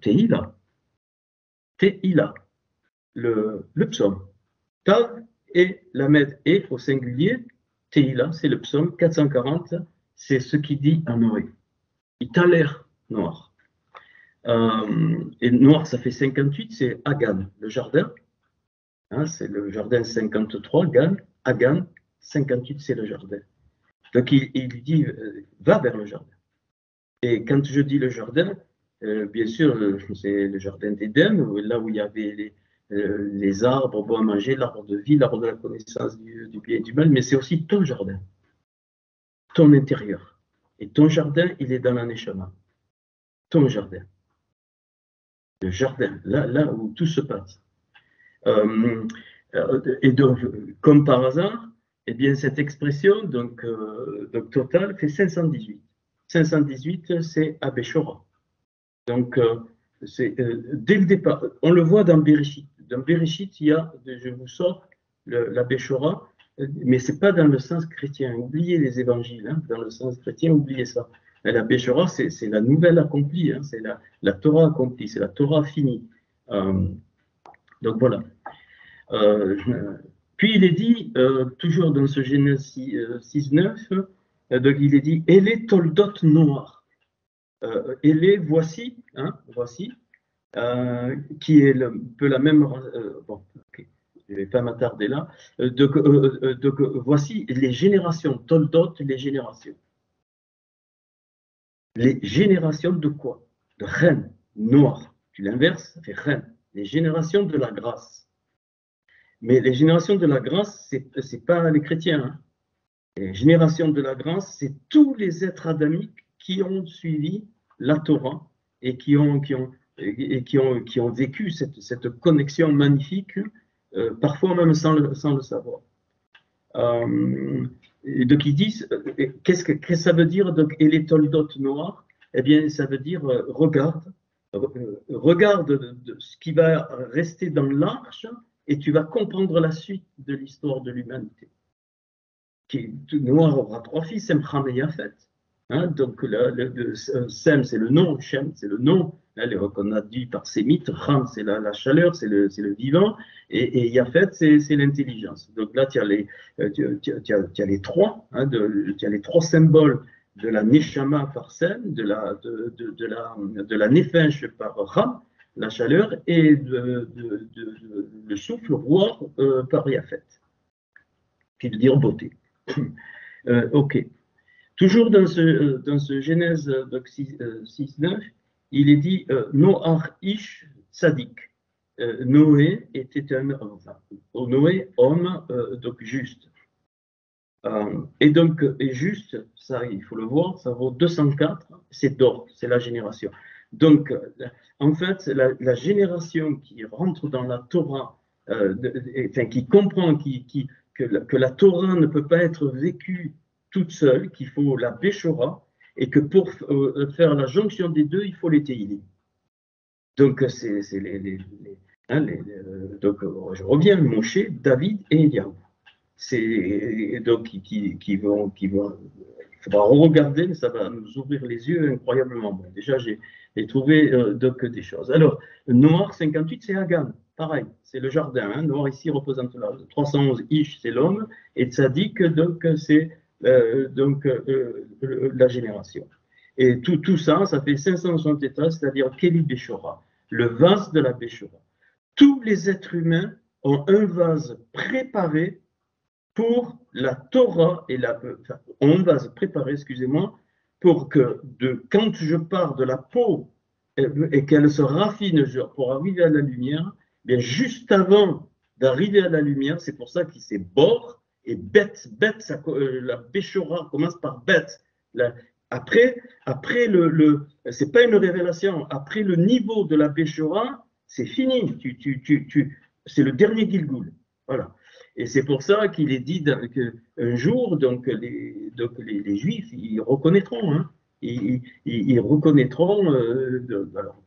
Tehila, Tehila, le psaume. Tav et Lamed et au singulier, Tehila, c'est le psaume 440, c'est ce qui dit à Noé. Il a l'air noir. Et noir, ça fait 58, c'est Hagan, le jardin. Hein, c'est le jardin 53, Gan. Hagan, 58, c'est le jardin. Donc il dit, va vers le jardin. Et quand je dis le jardin, bien sûr, c'est le jardin d'Éden, là où il y avait les arbres, bon à manger, l'arbre de vie, l'arbre de la connaissance du bien et du mal, mais c'est aussi ton jardin, ton intérieur. Et ton jardin, il est dans la Neshama. Ton jardin. Le jardin, là où tout se passe. Et donc, comme par hasard, eh bien, cette expression, donc totale, fait 518. 518, c'est Abeshora. Donc, dès le départ, on le voit dans Bereshit. Dans Bereshit, il y a, je vous sors la Beshora, mais ce n'est pas dans le sens chrétien. Oubliez les évangiles, hein, dans le sens chrétien, oubliez ça. La Beshora, c'est la nouvelle accomplie, hein, c'est la Torah accomplie, c'est la Torah finie. Donc voilà. Puis il est dit, toujours dans ce Genèse 6.9, donc il est dit, « Elle est Toldot Noir ». Elle est, voici, hein, voici, qui est un peu la même. Bon, okay, je ne vais pas m'attarder là. Donc, voici les générations, Toldot, les générations. Les générations de quoi? De reine, noir. Tu l'inverses, ça fait reine. Les générations de la grâce. Mais les générations de la grâce, ce n'est pas les chrétiens. Hein. Les générations de la grâce, c'est tous les êtres adamiques qui ont suivi la Torah et qui ont vécu cette connexion magnifique, parfois même sans le savoir. Et donc ils disent, qu'est-ce que ça veut dire, donc, et les toldot noirs? Eh bien, ça veut dire, regarde de ce qui va rester dans l'arche et tu vas comprendre la suite de l'histoire de l'humanité. Noir aura trois fils, Sem, Ham et Yafet. Hein, donc, Sem, c'est le nom, Shem, c'est le nom, qu'on a dit par sémite, Ram, c'est la chaleur, c'est le vivant, et Yafet, c'est l'intelligence. Donc là, tu as les trois, hein, tu as les trois symboles de la Neshama par Sem, de la Nefesh par Ram, la chaleur, et le souffle, roi, par Yafet, qui veut dire beauté. Ok. Toujours dans ce Genèse 6.9, il est dit Noach Ish Tzadik. Noé était Noé, homme, donc juste. Et donc, et juste, ça, il faut le voir, ça vaut 204, c'est d'or, c'est la génération. Donc, en fait, la génération qui rentre dans la Torah, qui comprend que la Torah ne peut pas être vécue toute seule, qu'il faut la Béchora, et que pour faire la jonction des deux, il faut les Tehillim. Donc, c'est donc, je reviens, Moshe, David et Eliaou. C'est donc qui vont, il faudra regarder, mais ça va nous ouvrir les yeux incroyablement. Bon, déjà, j'ai trouvé donc des choses. Alors, Noir 58, c'est Hagan, pareil, c'est le jardin. Hein. Noir ici représente la 311 Ish, c'est l'homme, et Tzadik, donc c'est la génération. Et tout ça, ça fait 573, c'est-à-dire Keli Beshora, le vase de la Beshora. Tous les êtres humains ont un vase préparé pour la Torah et on va se préparer, excusez-moi, pour que quand je pars de la peau et qu'elle se raffine pour arriver à la lumière, bien juste avant d'arriver à la lumière, c'est pour ça qu'il s'est bord et bête, la Béchora commence par bête. Après c'est pas une révélation, après le niveau de la Béchora, c'est fini, c'est le dernier Gilgoul. Voilà. Et c'est pour ça qu'il est dit qu'un jour, donc les Juifs, ils reconnaîtront, hein, ils reconnaîtront, alors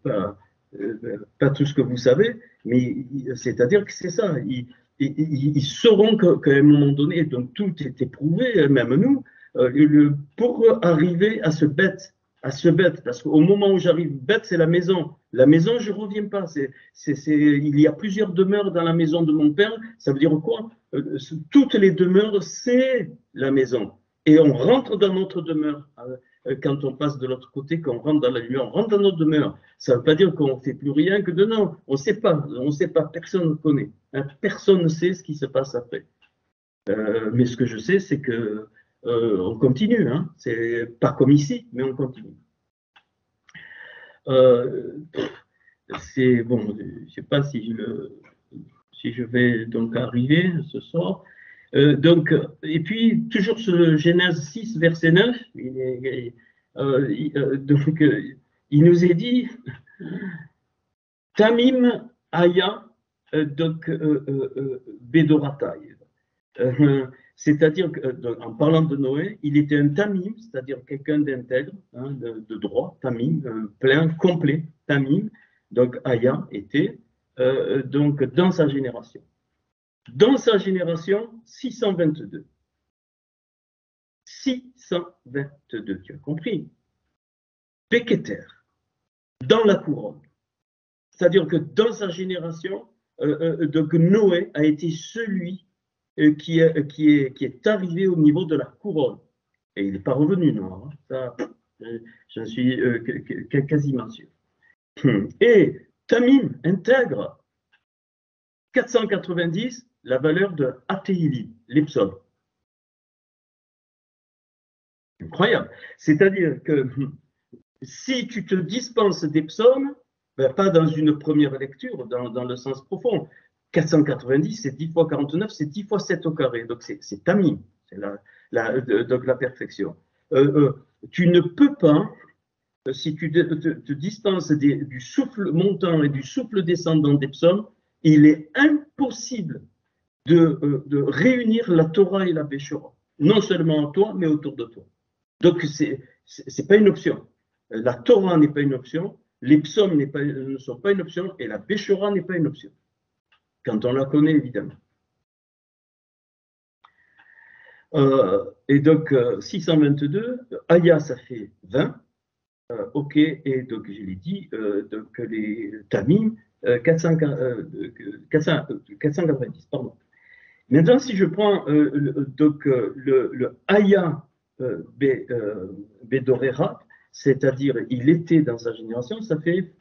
pas tout ce que vous savez, mais c'est-à-dire que c'est ça, ils sauront qu'à un moment donné, donc tout est éprouvé, même nous, pour arriver à ce bête, parce qu'au moment où j'arrive, bête, c'est la maison. La maison, je ne reviens pas. Il y a plusieurs demeures dans la maison de mon père. Ça veut dire quoi? Toutes les demeures, c'est la maison. Et on rentre dans notre demeure. Quand on passe de l'autre côté, qu'on rentre dans la lumière, on rentre dans notre demeure. Ça ne veut pas dire qu'on ne fait plus rien que de non. On ne sait pas. On ne sait pas. Personne ne connaît. Hein, personne ne sait ce qui se passe après. Mais ce que je sais, c'est que on continue. Hein. C'est pas comme ici, mais on continue. C'est bon. Je ne sais pas si je vais donc arriver ce soir. Donc, et puis, toujours ce Genèse 6, verset 9, donc, il nous est dit Tamim Aya, donc Bedoratai. C'est-à-dire qu'en parlant de Noé, il était un Tamim, c'est-à-dire quelqu'un d'intègre, hein, de droit, Tamim, plein, complet, Tamim. Donc, Aya était donc dans sa génération. Dans sa génération, 622. 622, tu as compris? Péqueter, dans la couronne. C'est-à-dire que dans sa génération, donc Noé a été celui qui est arrivé au niveau de la couronne. Et il n'est pas revenu, non. Hein. Ça, j'en suis quasiment sûr. Et Tamim intègre 490 la valeur de Athéili, les psaumes. Incroyable. C'est-à-dire que si tu te dispenses des psaumes, ben, pas dans une première lecture, dans le sens profond, 490, c'est 10 fois 49, c'est 10 fois 7 au carré. Donc c'est Tamim, c'est donc la perfection. Tu ne peux pas, si tu te dispenses du souffle montant et du souffle descendant des psaumes, il est impossible de réunir la Torah et la Béchora, non seulement à toi, mais autour de toi. Donc, c'est pas une option. La Torah n'est pas une option, les psaumes ne sont pas une option, et la Béchora n'est pas une option. Quand on la connaît, évidemment. Et donc, 622, Aya, ça fait 20. OK, et donc, je l'ai dit, donc les Tamim, 490, pardon. Maintenant, si je prends donc, le Aya Bédorera, c'est-à-dire il était dans sa génération, ça fait,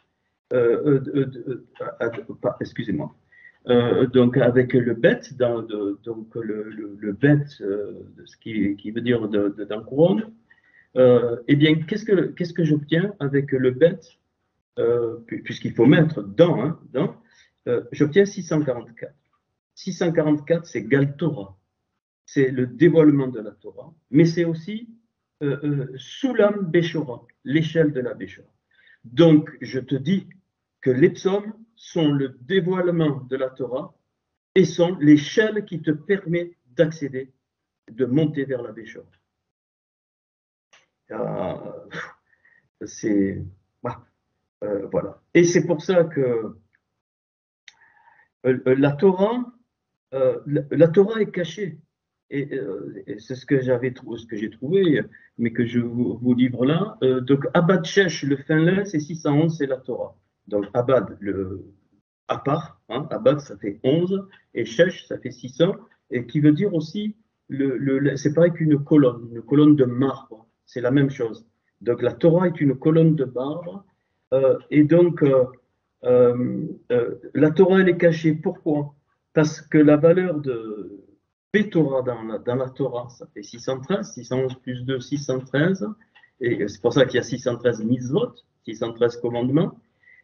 excusez-moi, donc avec le bet, donc le bet, ce qui veut dire dans couronne, eh bien, qu'est-ce que j'obtiens avec le bet, puisqu'il faut mettre dans, j'obtiens 644. 644, c'est Gal Torah. C'est le dévoilement de la Torah, mais c'est aussi Sulam Béchora, l'échelle de la Béchora. Donc, je te dis que les psaumes sont le dévoilement de la Torah et sont l'échelle qui te permet d'accéder, de monter vers la Béchora. C'est voilà. Et c'est pour ça que la Torah est cachée. Et c'est ce que j'ai trouvé, mais que je vous livre là. Donc, Abad Shesh, le Finlin, c'est 611, c'est la Torah. Donc, Abad, à part, hein, Abad, ça fait 11, et Shesh, ça fait 600, et qui veut dire aussi, c'est pareil qu'une colonne de marbre, c'est la même chose. Donc, la Torah est une colonne de marbre, et donc, la Torah, elle est cachée. Pourquoi? Parce que la valeur de Torah dans la Torah, ça fait 613, 611 plus 2, 613, et c'est pour ça qu'il y a 613 mitzvot, 613 commandements,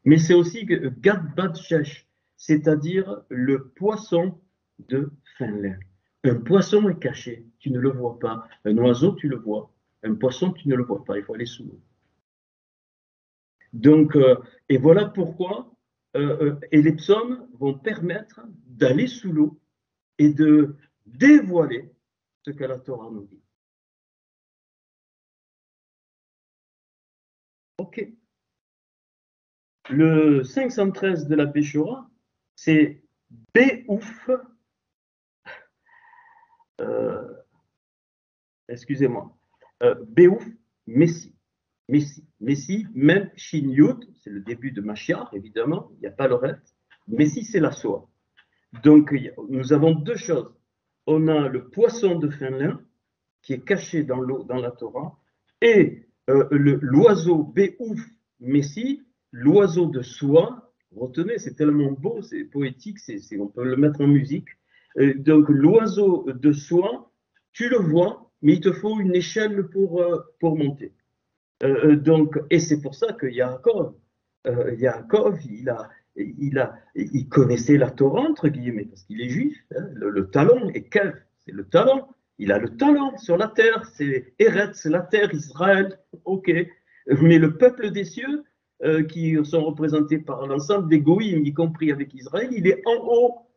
mais c'est aussi Gad Bad Shesh, c'est-à-dire le poisson de Finlin. Un poisson est caché, tu ne le vois pas. Un oiseau, tu le vois. Un poisson, tu ne le vois pas, il faut aller sous l'eau. Donc, et voilà pourquoi, et les psaumes vont permettre d'aller sous l'eau et de dévoiler ce que la Torah nous dit. Ok. Le 513 de la Péchora, c'est Béouf, excusez-moi, Béouf, Messie. Messie, même Shin Yud, c'est le début de Mashiach, évidemment, il n'y a pas le reste. Messie, c'est la soie. Donc, nous avons deux choses. On a le poisson de Finlin, qui est caché dans l'eau, dans la Torah, et l'oiseau Béouf, Messie, l'oiseau de soie. Retenez, c'est tellement beau, c'est poétique, on peut le mettre en musique. Donc, l'oiseau de soie, tu le vois, mais il te faut une échelle pour monter. Donc, et c'est pour ça que Yaakov, il connaissait la Torah, entre guillemets, parce qu'il est juif, hein, le talon, et Kev, c'est le talon, il a le talon sur la terre, c'est Eretz, c'est la terre, Israël, ok, mais le peuple des cieux, qui sont représentés par l'ensemble des Goïm, y compris avec Israël, il est en haut,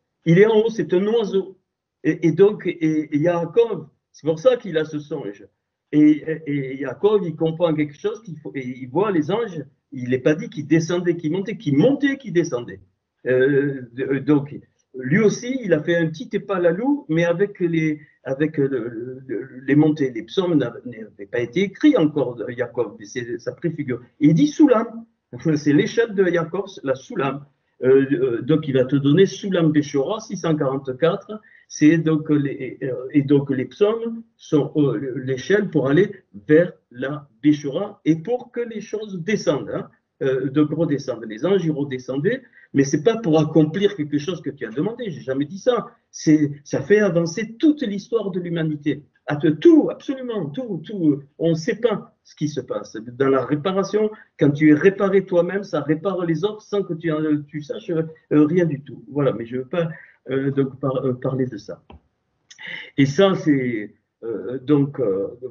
c'est un oiseau, et donc, Yaakov, c'est pour ça qu'il a ce songe. Et Jacob, il comprend quelque chose et il voit les anges. Il n'est pas dit qu'ils descendaient, qu'ils montaient, qu'ils descendaient. Donc, lui aussi, il a fait un petit épalalou, mais avec les montées. Les psaumes n'avaient pas été écrits encore de Jacob, mais ça préfigure. Et il dit Soulam, c'est l'échelle de Jacob, la Soulam. Donc, il va te donner Soulam Béchora, 644. C'est donc et donc les psaumes sont l'échelle pour aller vers la Béchora et pour que les choses descendent, hein, donc redescendent. Les anges ils redescendaient, mais c'est pas pour accomplir quelque chose que tu as demandé. J'ai jamais dit ça. Ça fait avancer toute l'histoire de l'humanité. Tout, absolument, tout. On ne sait pas ce qui se passe. Dans la réparation, quand tu es réparé toi-même, ça répare les autres sans que tu saches rien du tout. Voilà, mais je ne veux pas parler de ça. Et ça, c'est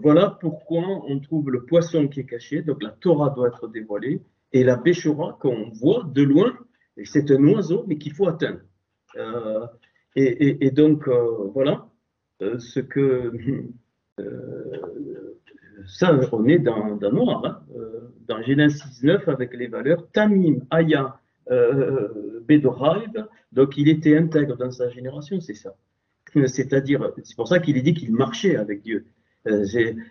voilà pourquoi on trouve le poisson qui est caché, donc la Torah doit être dévoilée, et la Béchora qu'on voit de loin, et c'est un oiseau, mais qu'il faut atteindre. Et donc, voilà ce que. Ça, on est dans Noir, hein, dans Genèse 6.9 avec les valeurs Tamim, Aya, Bedorhaïb, donc il était intègre dans sa génération, c'est ça. C'est-à-dire, c'est pour ça qu'il est dit qu'il marchait avec Dieu.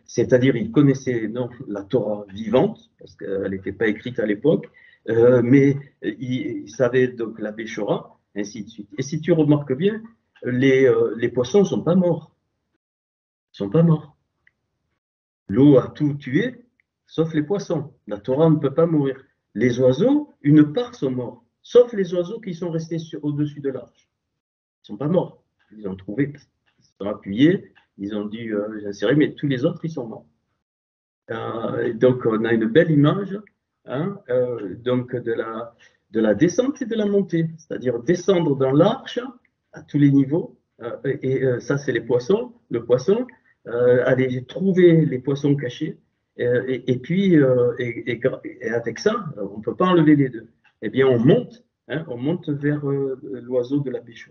C'est-à-dire, il connaissait non, la Torah vivante, parce qu'elle n'était pas écrite à l'époque, mais il savait donc la Béchora, ainsi de suite. Et si tu remarques bien, les poissons ne sont pas morts. Ils ne sont pas morts. L'eau a tout tué, sauf les poissons. La Torah ne peut pas mourir. Les oiseaux, une part sont morts, sauf les oiseaux qui sont restés au-dessus de l'arche. Ils ne sont pas morts. Ils ont trouvé, ils se sont appuyés, ils ont dû insérer, mais tous les autres, ils sont morts. Donc, on a une belle image hein, donc de la descente et de la montée, c'est-à-dire descendre dans l'arche à tous les niveaux. Ça, c'est les poissons, le poisson, aller trouver les poissons cachés. Et puis, avec ça, on ne peut pas enlever les deux. Eh bien, on monte vers l'oiseau de la pêche.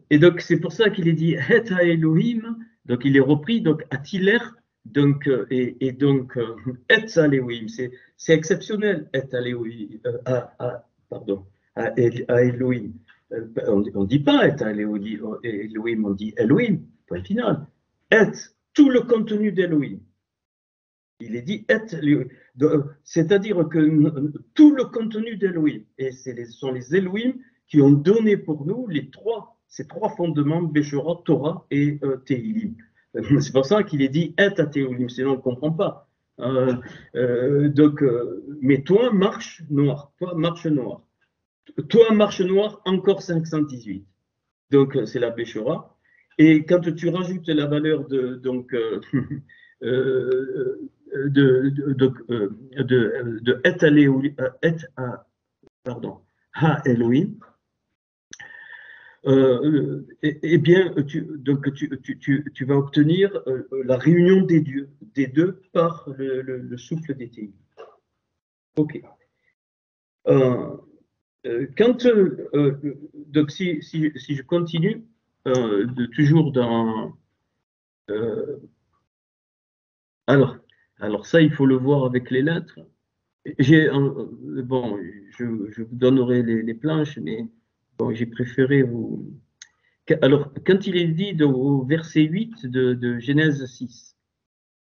Et donc, c'est pour ça qu'il est dit Het ha Elohim, donc il est repris, donc Atiler, donc, et donc Et Elohim, c'est exceptionnel, Et Elohim, pardon, à Elohim. On ne dit pas Et Elohim, on dit Elohim, point final. Et, tout le contenu d'Elohim. Il est dit Et, c'est-à-dire que tout le contenu d'Elohim, et ce sont les Elohim qui ont donné pour nous ces trois fondements, Béchora, Torah et Tehilim. C'est pour ça qu'il est dit Et à Tehilim, sinon on ne comprend pas. Mais toi, marche noir. Toi, marche noir. Toi, marche noir, encore 518. Donc, c'est la Béchora. Et quand tu rajoutes la valeur de Ha Elohim, eh bien, tu vas obtenir la réunion des deux par le souffle des TI. Ok. Donc si je continue, toujours dans... alors ça, il faut le voir avec les lettres. Bon, je vous donnerai les planches, mais bon, j'ai préféré vous... Alors, quand il est dit au verset 8 de Genèse 6,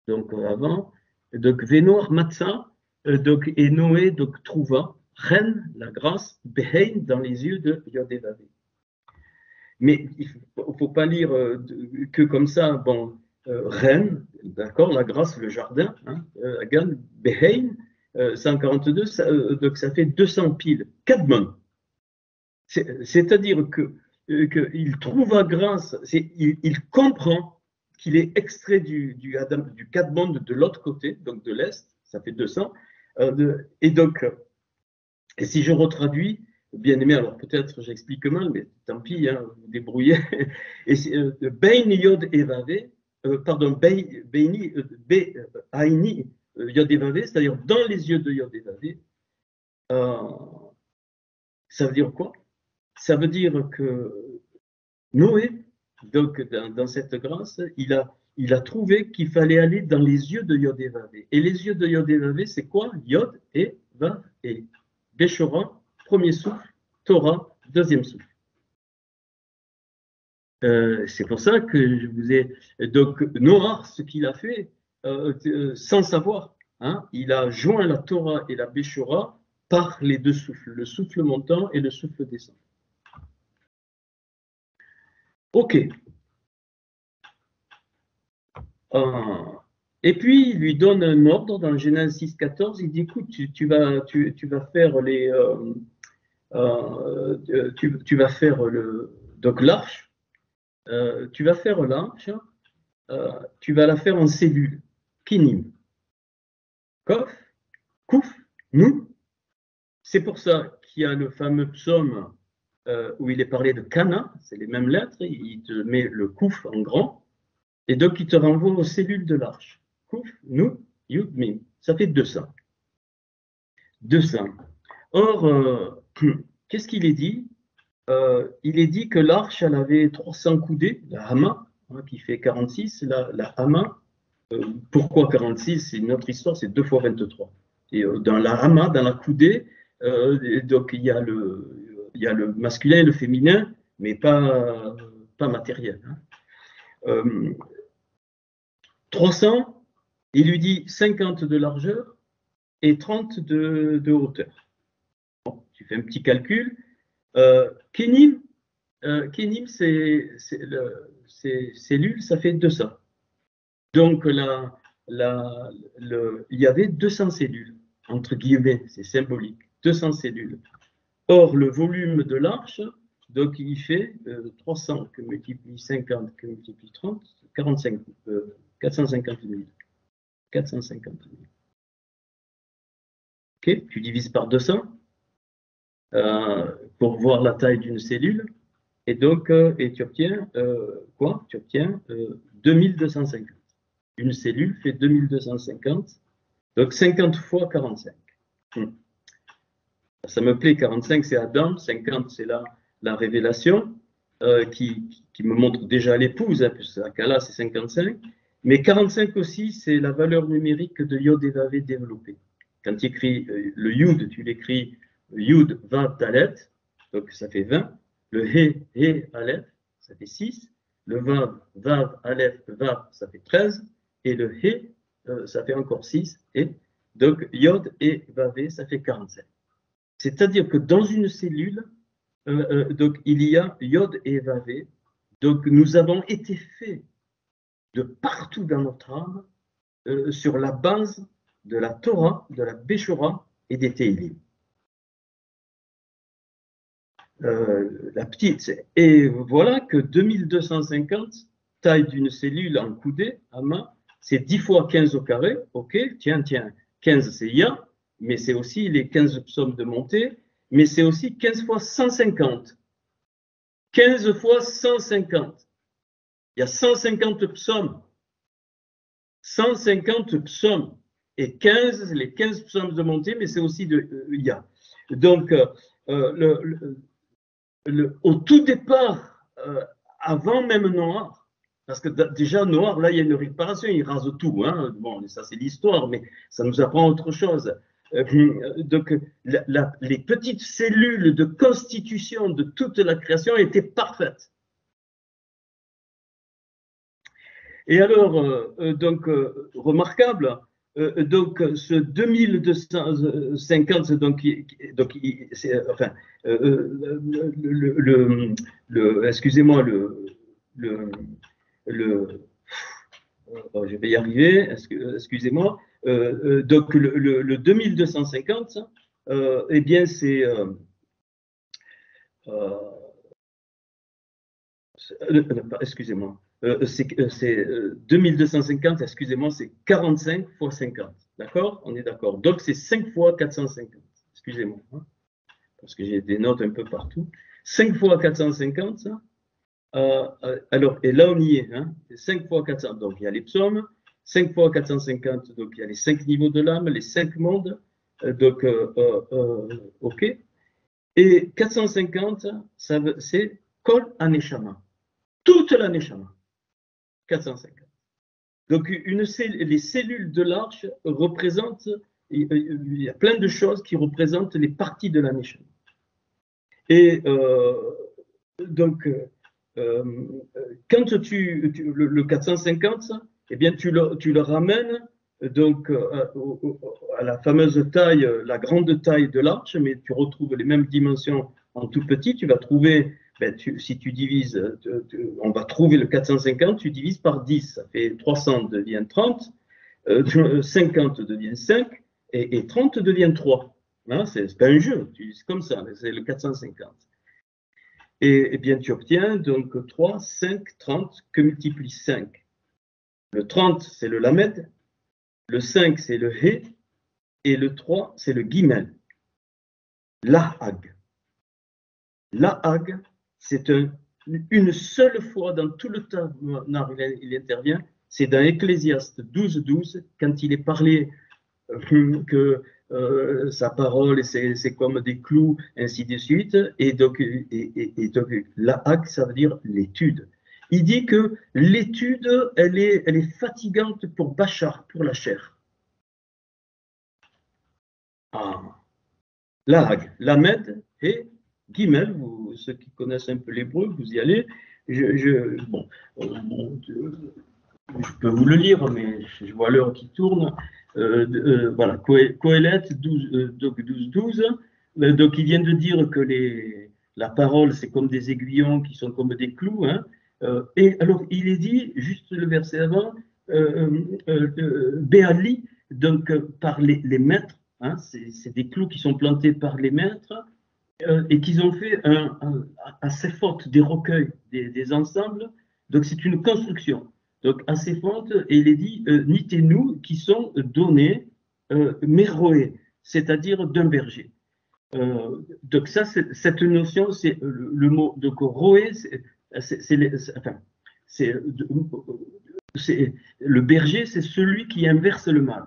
donc avant, donc Vénor Matzah, donc, et Noé donc, trouva, reine, la grâce, Behein, dans les yeux de Yodévavé. Mais il ne faut pas lire que comme ça, bon, reine, d'accord, la grâce, le jardin, hein, Agan, Behein, 142, donc ça fait 200 piles, Kadmon. C'est-à-dire qu'il trouve à grâce, il comprend qu'il est extrait du Kadmon de l'autre côté, donc de l'Est, ça fait 200. Et donc, et si je retraduis, bien aimé, alors peut-être j'explique mal, mais tant pis, hein, vous débrouillez. Et Bein Yod Evavé, pardon, Beini, Aini Yod Evavé, c'est-à-dire dans les yeux de Yod Evavé, ça veut dire quoi? Ça veut dire que Noé, donc dans cette grâce, il a trouvé qu'il fallait aller dans les yeux de Yod et Vav. Et les yeux de Yod et Vav, c'est quoi? Yod et Vav et Béchora, premier souffle, Torah, deuxième souffle. C'est pour ça que je vous ai... Donc, Noah, ce qu'il a fait, sans savoir, hein, il a joint la Torah et la Béchora par les deux souffles, le souffle montant et le souffle descendant. Ok. Et puis, il lui donne un ordre dans Genèse 6,14. Il dit, écoute, tu vas faire tu vas faire donc l'arche. Tu vas faire l'arche. Tu vas la faire en cellules. Kinim. Kof. Kouf. Nou. C'est pour ça qu'il y a le fameux psaume où il est parlé de Cana. C'est les mêmes lettres. Il te met le kouf en grand. Et donc, il te renvoie aux cellules de l'arche. Kouf, nou, yud, mim. Ça fait 200. 200. Or, qu'est-ce qu'il est dit? Il est dit que l'arche, elle avait 300 coudées, la hama, hein, qui fait 46. La hama, pourquoi 46? C'est une autre histoire, c'est 2 fois 23. Et dans la hama, dans la coudée, donc il y a le masculin et le féminin, mais pas matériel. Hein. 300, il lui dit 50 de largeur et 30 de hauteur. Bon, tu fais un petit calcul. Kenim, c'est cellules, ça fait 200. Donc, il y avait 200 cellules, entre guillemets, c'est symbolique, 200 cellules. Or, le volume de l'arche, donc il fait 300 que multiplie 50 que multiplie 30, 450 000. 450 000. Ok, tu divises par 200 pour voir la taille d'une cellule. Et donc, tu obtiens quoi? Tu obtiens 2250. Une cellule fait 2250, donc 50 fois 45. Ça me plaît, 45 c'est Adam, 50 c'est la révélation qui me montre déjà l'épouse, hein, puisque Akala c'est 55, mais 45 aussi c'est la valeur numérique de Yod et Vav développée. Quand tu écris le Yud, tu l'écris Yud, Vav, Dalet, donc ça fait 20, le He, Aleph, ça fait 6, le Vav, Vav, Aleph, Vav, ça fait 13, et le He, ça fait encore 6, et donc Yod et Vav, ça fait 45. C'est-à-dire que dans une cellule, donc il y a Yod et Vav. Donc nous avons été faits de partout dans notre âme sur la base de la Torah, de la Béchora et des Teilim. La petite. Et voilà que 2250, taille d'une cellule en coudée, à main, c'est 10 fois 15 au carré. Ok, tiens, 15 c'est Ya, mais c'est aussi les 15 psaumes de montée, mais c'est aussi 15 fois 150. 15 fois 150. Il y a 150 psaumes. 150 psaumes. Et 15, les 15 psaumes de montée, mais c'est aussi de Ya. Donc, au tout départ, avant même Noir, parce que déjà Noir, là, il y a une réparation, il rase tout. Hein. Bon, ça, c'est l'histoire, mais ça nous apprend autre chose. Donc, les petites cellules de constitution de toute la création étaient parfaites. Et alors, remarquable, donc ce 2250, excusez-moi, je vais y arriver, excusez-moi, donc le 2250, eh bien c'est excusez-moi, c'est 2250, excusez-moi, c'est 45 fois 50, d'accord? On est d'accord. Donc c'est 5 fois 450, excusez-moi, hein, parce que j'ai des notes un peu partout. 5 fois 450, alors, et là on y est, hein, 5 fois 400, donc il y a les psaumes, 5 fois 450, donc il y a les 5 niveaux de l'âme, les 5 mondes, donc ok. Et 450, c'est Kol Aneshama. Toute la Neshama. 450. Donc, les cellules de l'arche représentent, il y a plein de choses qui représentent les parties de la Neshama. Et donc, quand le 450, eh bien, tu le ramènes donc, à la fameuse taille, la grande taille de l'arche, mais tu retrouves les mêmes dimensions en tout petit. Tu vas trouver, si tu divises, on va trouver le 450, tu divises par 10, ça fait 300 devient 30, 50 devient 5, et 30 devient 3. Hein, c'est pas un jeu, c'est comme ça, c'est le 450. Et bien, tu obtiens donc 3, 5, 30, que multiplie 5. Le 30, c'est le Lamed, le 5, c'est le He, et le 3, c'est le Gimel. L'Ahag. L'Ahag, c'est une seule fois dans tout le temps il intervient, c'est dans Ecclésiaste 12, 12, quand il est parlé que sa parole, c'est comme des clous, ainsi de suite. Et donc l'ahag, ça veut dire l'étude. Il dit que l'étude, elle est fatigante pour Bachar, pour la chair. Ah. L'ahag, Lamed et Gimel, ceux qui connaissent un peu l'hébreu, vous y allez. Je peux vous le lire, mais je vois l'heure qui tourne. Voilà, Qohélet 12, 12. Donc, il vient de dire que la parole, c'est comme des aiguillons qui sont comme des clous. Hein. Et alors, il est dit, juste le verset avant, Béali, donc par les maîtres, hein, c'est des clous qui sont plantés par les maîtres et qu'ils ont fait assez forte des recueils, des ensembles. Donc, c'est une construction. Donc, assez forte, et il est dit Nitenu, qui sont donnés Méroé, c'est-à-dire d'un berger. Donc, ça, cette notion, c'est le mot. Donc, Roé, le berger, c'est celui qui inverse le mal.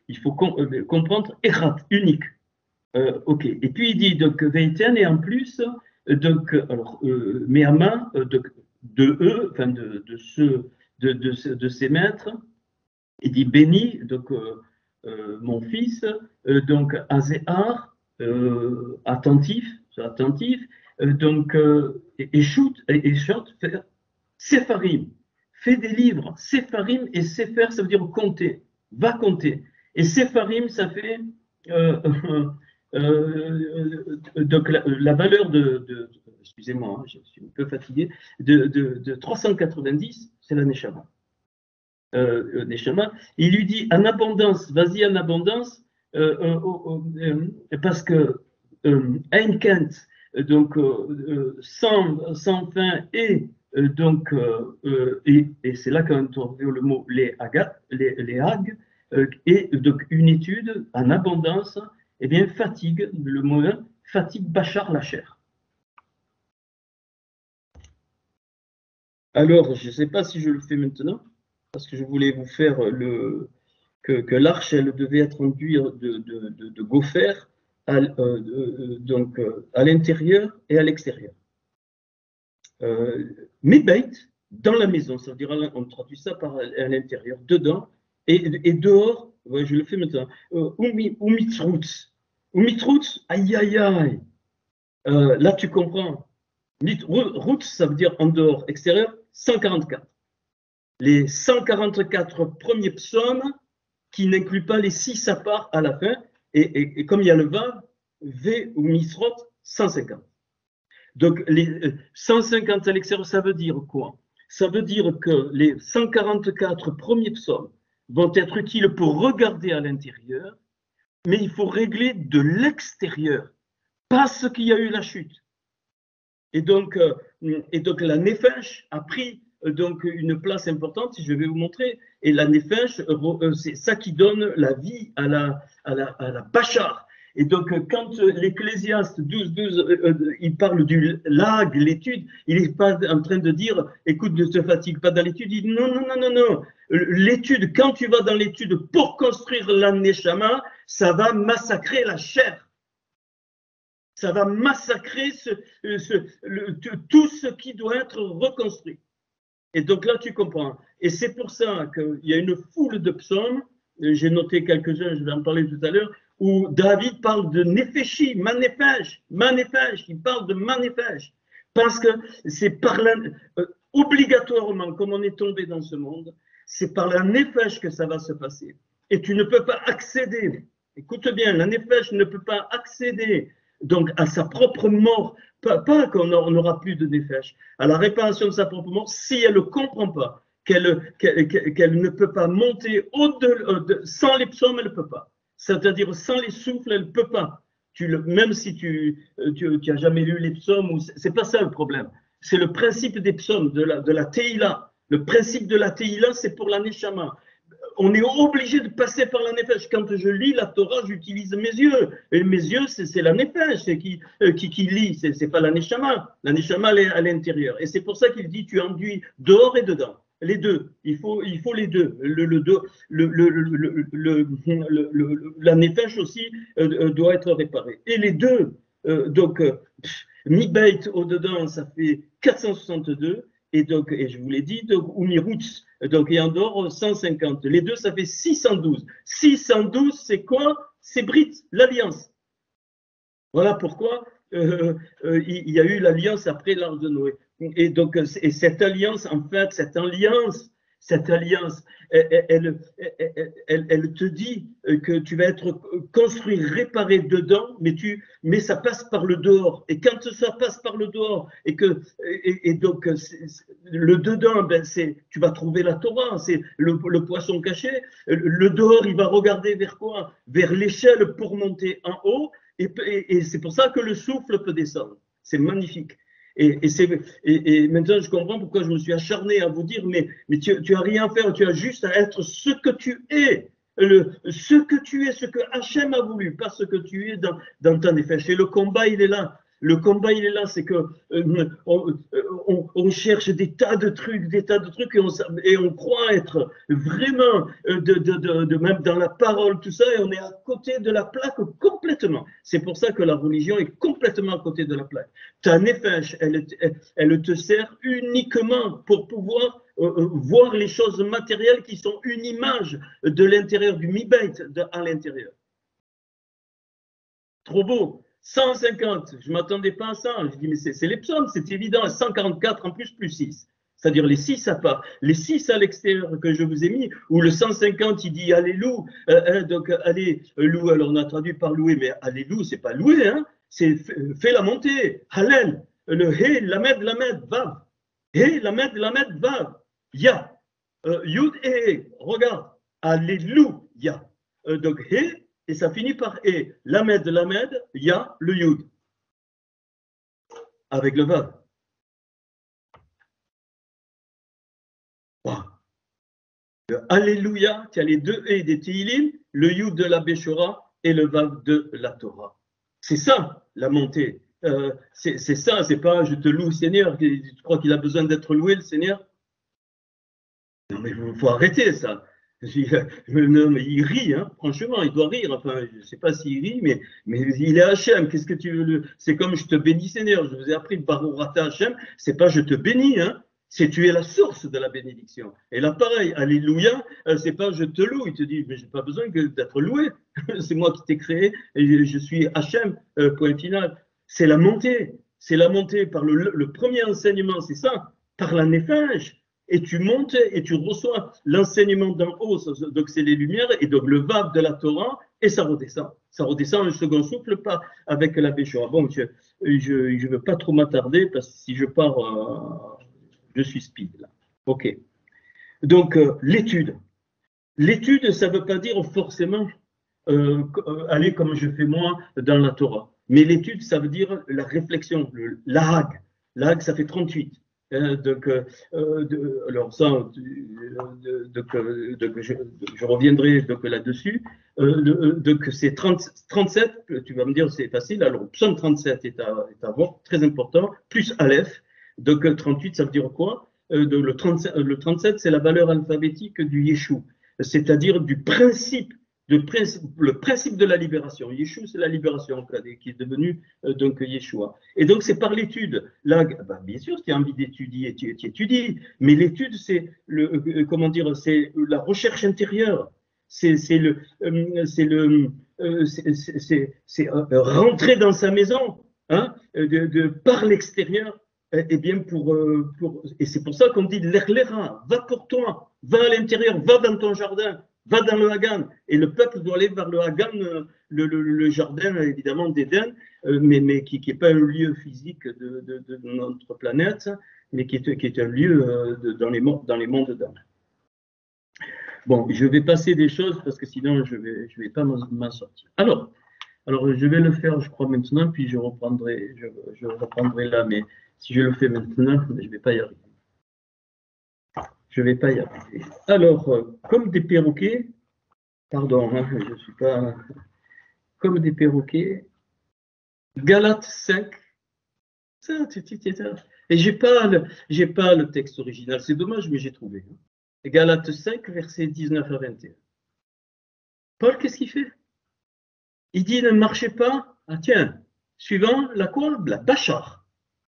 Il faut comprendre Erat, unique. Ok. Et puis il dit donc Veiten et en plus donc alors Méama de eux, enfin de ses maîtres, il dit béni donc mon fils donc Azéar attentif donc et shoot faire Sepharim, fait des livres Sepharim et Sepher ça veut dire compter, va compter et Sepharim ça fait donc la valeur excusez-moi, hein, je suis un peu fatigué, de 390, c'est la Neshama. Neshama. Il lui dit en abondance, vas-y en abondance, parce que Einkent, donc sans fin, et donc et c'est là qu'on trouve le mot les hags, et donc une étude en abondance. Eh bien, fatigue, le mot fatigue Bachar la chair. Alors, je ne sais pas si je le fais maintenant, parce que je voulais vous faire que l'arche, elle devait être enduite de gopher donc à l'intérieur et à l'extérieur. Mibeit, dans la maison, ça veut dire, on traduit ça par à l'intérieur, dedans, et dehors, ouais, je le fais maintenant, umitrutz. Umitrutz, aïe aïe aïe. Là, tu comprends. Route, ça veut dire en dehors, extérieur, 144. Les 144 premiers psaumes qui n'incluent pas les 6 à part à la fin, et comme il y a le vav, V ou misrot, 150. Donc, les 150 à l'extérieur, ça veut dire quoi? Ça veut dire que les 144 premiers psaumes vont être utiles pour regarder à l'intérieur, mais il faut régler de l'extérieur, pas ce qu'il y a eu la chute. Et donc la nefesh a pris donc une place importante, je vais vous montrer. Et la nefesh, c'est ça qui donne la vie à la bachar. Et donc, quand l'Ecclésiaste 12, il parle du lag, l'étude, il n'est pas en train de dire, écoute, ne te fatigue pas dans l'étude. Il dit, non, non, non, non, non. L'étude, quand tu vas dans l'étude pour construire la neshama, ça va massacrer la chair. Ça va massacrer tout ce qui doit être reconstruit. Et donc là, tu comprends. Et c'est pour ça qu'il y a une foule de psaumes, j'ai noté quelques-uns, je vais en parler tout à l'heure, où David parle de Nefeshi, Manefesh, il parle de Manefesh. Parce que c'est par là, obligatoirement, comme on est tombé dans ce monde, c'est par la Nefesh que ça va se passer. Et tu ne peux pas accéder, écoute bien, la Nefesh ne peut pas accéder donc à sa propre mort, pas qu'on n'aura plus de Nefesh, à la réparation de sa propre mort, si elle ne comprend pas qu'elle ne peut pas monter sans les psaumes, elle ne peut pas. C'est-à-dire sans les souffles, elle ne peut pas. Même si tu n'as jamais lu les psaumes, c'est pas ça le problème. C'est le principe des psaumes, de la Teïla. Le principe de la Teïla, c'est pour la Neshama. On est obligé de passer par la nefesh. Quand je lis la Torah, j'utilise mes yeux. Et mes yeux, c'est la nefesh qui lit, c'est pas la neshama. La neshama, elle est à l'intérieur. Et c'est pour ça qu'il dit, tu enduis dehors et dedans. Les deux. Il faut les deux. La nefesh aussi doit être réparée. Et les deux, mi-beit au-dedans, ça fait 462. Et je vous l'ai dit, donc, Umirutz, donc, et en dehors, 150. Les deux, ça fait 612. 612, c'est quoi? C'est Brit, l'alliance. Voilà pourquoi il y a eu l'alliance après l'Arche de Noé. Et donc, et cette alliance, en fait, cette alliance, elle te dit que tu vas être construit, réparé dedans, mais ça passe par le dehors. Et quand ça passe par le dehors, et donc le dedans, ben tu vas trouver la Torah, c'est le poisson caché. Le dehors, il va regarder vers quoi? Vers l'échelle pour monter en haut. Et c'est pour ça que le souffle peut descendre. C'est magnifique. Et maintenant, je comprends pourquoi je me suis acharné à vous dire, mais tu n'as rien à faire, tu as juste à être ce que tu es. Ce que tu es, ce que Hachem a voulu, pas ce que tu es dans ta nefesh. Et le combat, il est là. Le combat, il est là, c'est que on cherche des tas de trucs, et on croit être vraiment même dans la parole, tout ça, et on est à côté de la plaque complètement. C'est pour ça que la religion est complètement à côté de la plaque. Ta nefesh, elle te sert uniquement pour pouvoir voir les choses matérielles qui sont une image de l'intérieur du mibeit à l'intérieur. Trop beau. 150, je ne m'attendais pas à ça. Je dis, mais c'est les psaumes, c'est évident. 144 en plus 6. C'est-à-dire les 6 à part. Les 6 à l'extérieur que je vous ai mis, où le 150, il dit Alléluia. Donc, Alléluia, alors on a traduit par louer, mais Alléluia, c'est pas louer, hein, c'est fais la montée. Hallel. Le He, Lamed, Vav. He, Lamed, Vav. Ya. Yud et regarde. Alléluia. Donc, He. Et ça finit par E. Lamed, Ya, le Yud. Avec le Vav. Wow. Alléluia, tu as les deux E des Tehillim, le Yud de la Béchora et le Vav de la Torah. C'est ça, la montée. C'est ça, c'est pas je te loue, Seigneur. Tu crois qu'il a besoin d'être loué, le Seigneur? Non, mais il faut arrêter ça. Non, mais il rit, hein, franchement, il doit rire. Enfin, je ne sais pas s'il rit, mais il est Hachem. Qu'est-ce que tu veux? C'est comme je te bénis, Seigneur. Je vous ai appris Barourata Hachem. C'est pas je te bénis, hein. C'est tu es la source de la bénédiction. Et là, pareil, Alléluia, c'est pas je te loue. Il te dit, mais j'ai pas besoin d'être loué. C'est moi qui t'ai créé et je suis Hachem, point final. C'est la montée. C'est la montée par le premier enseignement, c'est ça, par la néphage. Et tu montes et tu reçois l'enseignement d'en haut, donc c'est les lumières, et donc le vav de la Torah, et ça redescend. Ça redescend un second souffle, pas avec la Béchoa. Bon, je ne veux pas trop m'attarder, parce que si je pars, je suis speed, là. OK. Donc, l'étude. L'étude, ça ne veut pas dire forcément aller comme je fais moi dans la Torah. Mais l'étude, ça veut dire la réflexion, l'ahag. L'ahag, ça fait 38. Alors ça, je reviendrai là-dessus. Donc c'est 37, tu vas me dire c'est facile. Alors psaume 37 est à voir, très important, plus Aleph. Donc 38, ça veut dire quoi? Le 37, c'est la valeur alphabétique du Yeshua, c'est-à-dire du principe. Le principe de la libération. Yeshua, c'est la libération qui est devenu donc Yeshua. Et donc, c'est par l'étude. Là, bah, bien sûr, si tu as envie d'étudier, tu étudies. Mais l'étude, c'est comment dire, c'est la recherche intérieure. C'est rentrer dans sa maison, hein, par l'extérieur. Et bien et c'est pour ça qu'on dit l'erlera, va pour toi, va à l'intérieur, va dans ton jardin. Va dans le Hagan. Et le peuple doit aller vers le Hagan, le jardin évidemment d'Éden, mais qui n'est pas un lieu physique de notre planète, mais qui est un lieu dans les mondes d'âme. Bon, je vais passer des choses parce que sinon je vais pas m'en sortir. Alors, je vais le faire, je crois, maintenant, puis je reprendrai là, mais si je le fais maintenant, je ne vais pas y arriver. Je ne vais pas y arriver. Alors, comme des perroquets, pardon, hein, je ne suis pas... Comme des perroquets, Galates 5, et j'ai pas le texte original, c'est dommage, mais j'ai trouvé. Galates 5, versets 19 à 21. Paul, qu'est-ce qu'il fait? Il dit, ne marchez pas, ah tiens, suivant la quoi? La Bachar.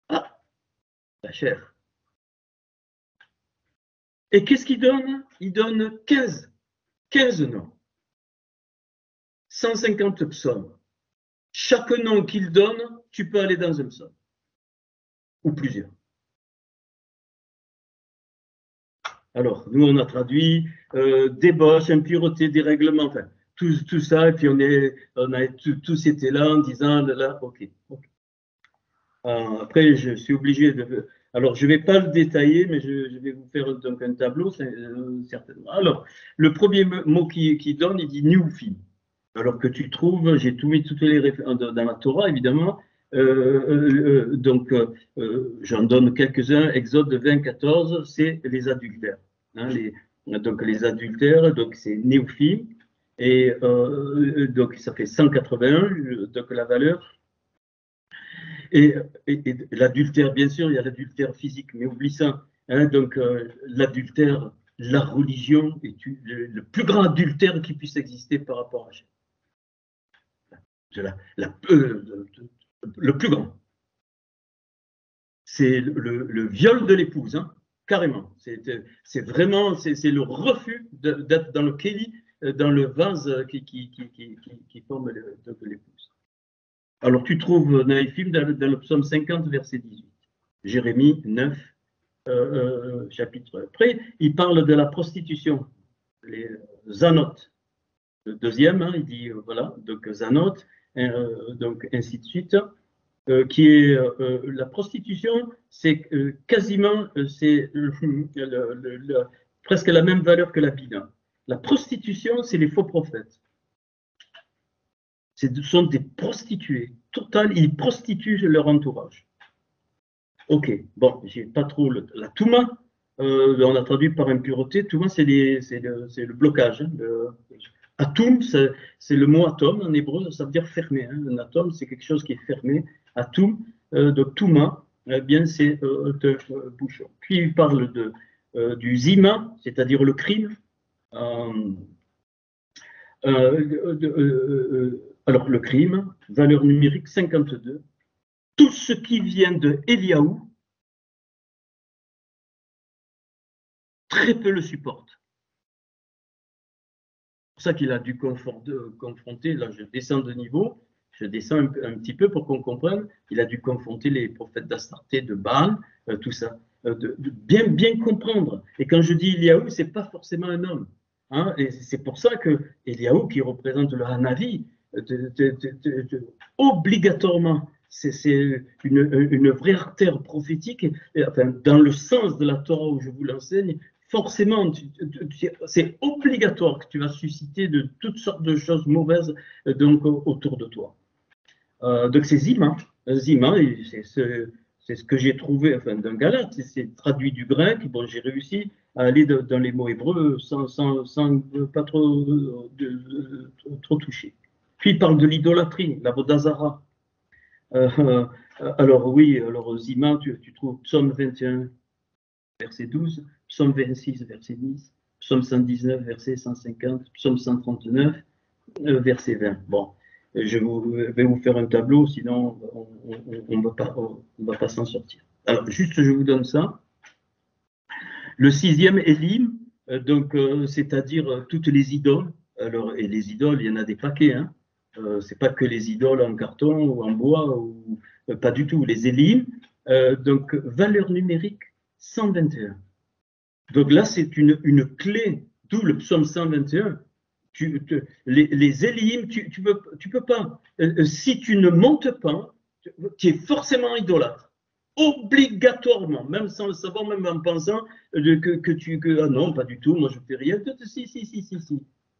Ah, la chair. Et qu'est-ce qu'il donne? Il donne 15 noms. 150 psaumes. Chaque nom qu'il donne, tu peux aller dans un psaume. Ou plusieurs. Alors, nous, on a traduit débauche, impureté, dérèglement, enfin, tout ça, et puis tous étaient là en disant, là, ok. Après, je suis obligé de... Alors, je ne vais pas le détailler, mais je vais vous faire donc un tableau, certainement. Alors, le premier mot qu'il donne, il dit « Newfim ». Alors que tu trouves, j'ai tout mis toutes les références dans la Torah, évidemment. Donc, j'en donne quelques-uns. Exode 20, 14, c'est les adultères. Hein, donc, les adultères, donc c'est Néophim. Et donc, ça fait 181, donc la valeur. Et l'adultère, bien sûr, il y a l'adultère physique, mais oublie ça. Hein, donc, l'adultère, la religion est le plus grand adultère qui puisse exister par rapport à Dieu. Le plus grand. C'est le viol de l'épouse, hein, carrément. C'est vraiment, c'est le refus d'être dans le kéli, dans le vase qui forme de l'épouse. Alors, tu trouves Naïfim dans le psaume 50, verset 18. Jérémie 9, chapitre. Après, il parle de la prostitution, les zanotes. Le deuxième, hein, il dit, voilà, donc zanotes, donc ainsi de suite, qui est la prostitution, c'est quasiment, c'est presque la même valeur que la bina. La prostitution, c'est les faux prophètes. Ce sont des prostituées. Total, ils prostituent leur entourage. Ok, bon, j'ai pas trop la touma. On a traduit par impureté. Touma, c'est le blocage. Hein, Atum, c'est le mot atome en hébreu, ça veut dire fermé. Hein. Un atome, c'est quelque chose qui est fermé. Atum, donc Touma, eh bien, c'est bouchon. Puis il parle du zima, c'est-à-dire le crime. Alors, le crime, valeur numérique 52. Tout ce qui vient de Eliaou, très peu le supportent. C'est pour ça qu'il a dû confronter, là je descends de niveau, je descends un petit peu pour qu'on comprenne, il a dû confronter les prophètes d'Astarté, de Baal, tout ça, de bien comprendre. Et quand je dis Eliaou, c'est pas forcément un homme. Hein, et c'est pour ça que Eliaou, qui représente le Hanavi, obligatoirement, c'est une vraie artère prophétique, enfin, dans le sens de la Torah où je vous l'enseigne, forcément, c'est obligatoire que tu vas susciter de toutes sortes de choses mauvaises donc, autour de toi. Donc c'est Zima, c'est ce que j'ai trouvé enfin, d'un Galate, c'est traduit du grec. Bon, j'ai réussi à aller dans les mots hébreux sans pas trop toucher. Puis il parle de l'idolâtrie, la Vodazara. Alors oui, alors Zima, tu trouves Psaume 21, verset 12, Psaume 26, verset 10, Psaume 119, verset 150, Psaume 139, verset 20. Bon, je vais vous faire un tableau, sinon on ne va pas s'en sortir. Alors, juste, je vous donne ça. Le 6e, Élim, donc, c'est-à-dire toutes les idoles. Alors, et les idoles, il y en a des paquets, hein. C'est pas que les idoles en carton ou en bois, ou pas du tout. Les Élim, donc, valeur numérique 121. Donc là, c'est une clé, d'où le psaume 121. Les Élim, tu peux pas. Si tu ne montes pas, tu es forcément idolâtre. Obligatoirement, même sans le savoir, même en pensant ah non, pas du tout, moi je fais rien. Si.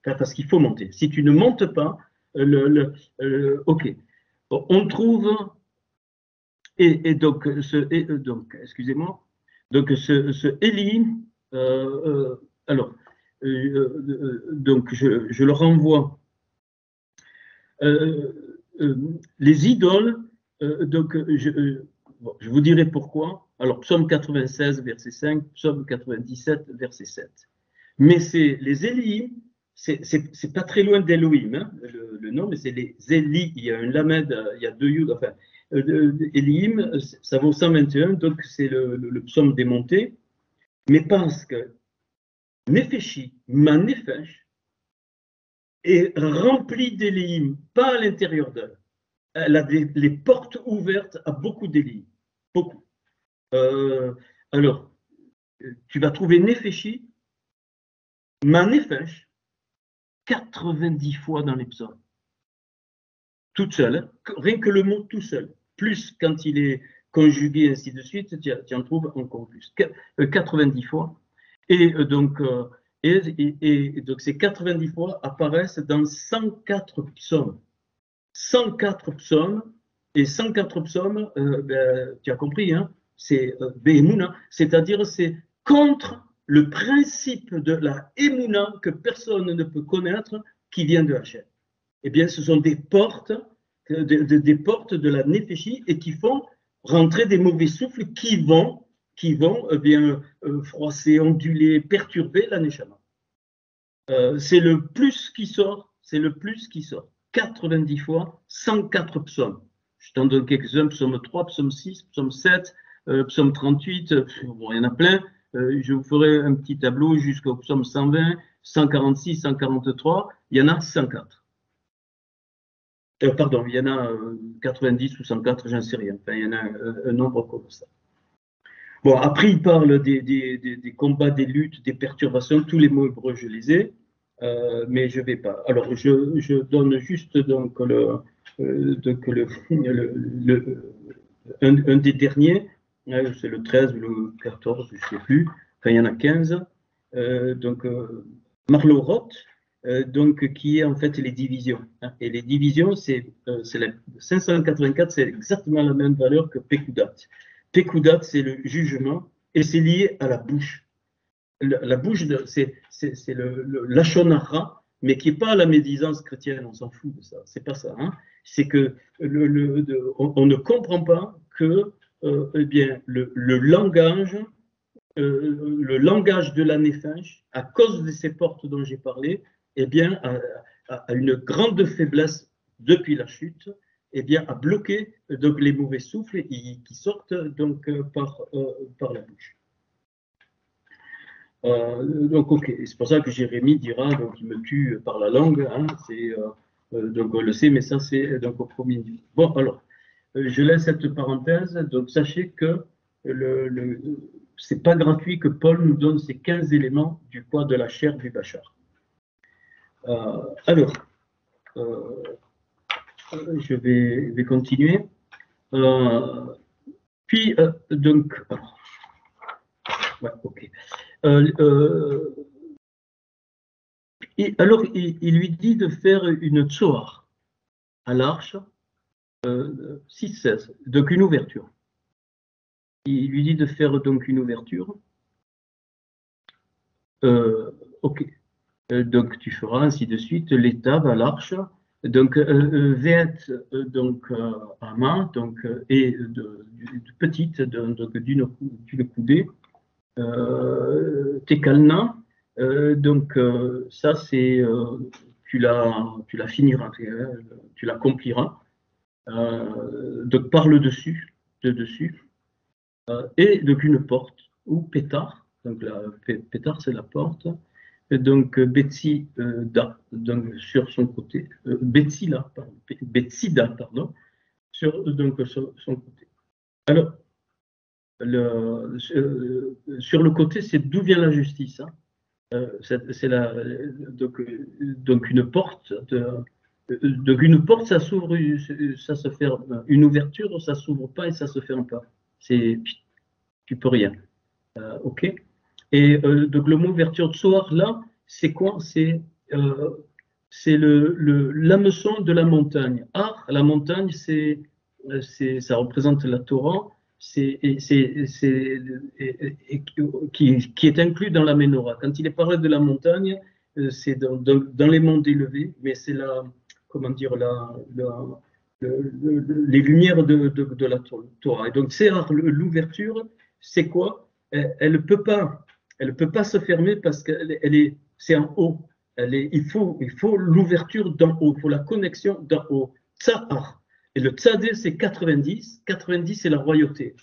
Parce qu'il faut monter. Si tu ne montes pas, ok. Bon, on trouve, donc, excusez-moi, donc ce Élie, alors, donc je le renvoie. Les idoles, donc je vous dirai pourquoi. Alors, psaume 96, verset 5, psaume 97, verset 7. Mais c'est les Élim, c'est pas très loin d'Elohim, hein, le nom, mais c'est les Éli. Il y a un lamed, il y a deux yud, enfin, Elim, ça vaut 121, donc c'est le psaume des montées. Mais parce que Nefeshi, ma Nefesh, est remplie d'Élim, pas à l'intérieur d'elle. Elle a les portes ouvertes à beaucoup d'Élim. Beaucoup. Alors, tu vas trouver Nefeshi, ma Nefesh, 90 fois dans les psaumes. Toute seule, hein, rien que le mot tout seul. Plus quand il est conjugué, ainsi de suite, tu en trouves encore plus. 90 fois. Et donc, donc ces 90 fois apparaissent dans 104 psaumes. 104 psaumes, et 104 psaumes, tu as compris, hein, c'est Béhémouna, c'est-à-dire c'est contre le principe de la Émouna que personne ne peut connaître qui vient de Hachem. Eh bien, ce sont des portes de la Nefeshi et qui font rentrer des mauvais souffles qui vont bien, froisser, onduler, perturber la Neshama. C'est le plus qui sort, 90 fois, 104 psaumes. Je t'en donne quelques-uns, psaume 3, psaume 6, psaume 7, psaume 38, bon, il y en a plein. Je vous ferai un petit tableau jusqu'au psaume 120, 146, 143, il y en a 104. Pardon, il y en a 90 ou 104, j'en sais rien. Enfin, il y en a un nombre comme ça. Bon, après, il parle des combats, des luttes, des perturbations. Tous les mots hébreux, je les ai, mais je ne vais pas. Alors, je donne juste donc un des derniers, c'est le 13 ou le 14, je ne sais plus. Enfin, il y en a 15. Donc, Marlowe Roth, donc, qui est en fait les divisions. Hein. Et les divisions, c'est 584, c'est exactement la même valeur que Pekudat. Pekudat, c'est le jugement, et c'est lié à la bouche. La bouche, c'est le Lachon Hara, mais qui n'est pas la médisance chrétienne, on s'en fout de ça, c'est pas ça. Hein. C'est que on ne comprend pas que eh bien, le langage le langage de la néphinge, à cause de ces portes dont j'ai parlé, eh bien, a une grande faiblesse depuis la chute, eh bien, a bloqué donc, les mauvais souffles qui sortent donc, par la bouche. Donc, ok, c'est pour ça que Jérémie dira donc, il me tue par la langue, hein, donc on le sait, mais ça c'est donc au premier niveau. Bon, alors, je laisse cette parenthèse, donc sachez que c'est pas gratuit que Paul nous donne ces 15 éléments du poids de la chair du Bachar. Alors, je vais continuer. Puis, donc, ouais, ok. Alors, il lui dit de faire une tsoar à l'arche, 6-16, donc une ouverture. Il lui dit de faire donc une ouverture. Ok. Donc tu feras ainsi de suite l'étave à l'arche. Donc Veet donc à main donc et petite donc d'une coudée. Tekalna. Donc ça c'est tu la finiras, tu l'accompliras. Donc par le dessus, de dessus. Et donc une porte ou pétard. Donc pétard c'est la porte. Et donc Betsida, donc sur son côté, Betsida, pardon, sur donc sur son côté. Alors sur le côté, c'est d'où vient la justice. Hein. C'est donc une porte. Donc une porte, ça s'ouvre, ça se ferme. Une ouverture, ça s'ouvre pas et ça se ferme pas. Tu peux rien. Ok. Et donc le mot ouverture de soir là, c'est quoi? C'est l'hameçon de la montagne. Ah, la montagne, ça représente la Torah, qui est inclus dans la Ménorah. Quand il est parlé de la montagne, c'est dans les mondes élevés, mais c'est comment dire, les lumières de la Torah. Et donc, c'est l'ouverture, c'est quoi? Elle ne peut pas se fermer parce c'est en haut. Il faut l'ouverture d'en haut, il faut la connexion d'en haut. Tsahar. Et le tzadé, c'est 90. 90, c'est la royauté.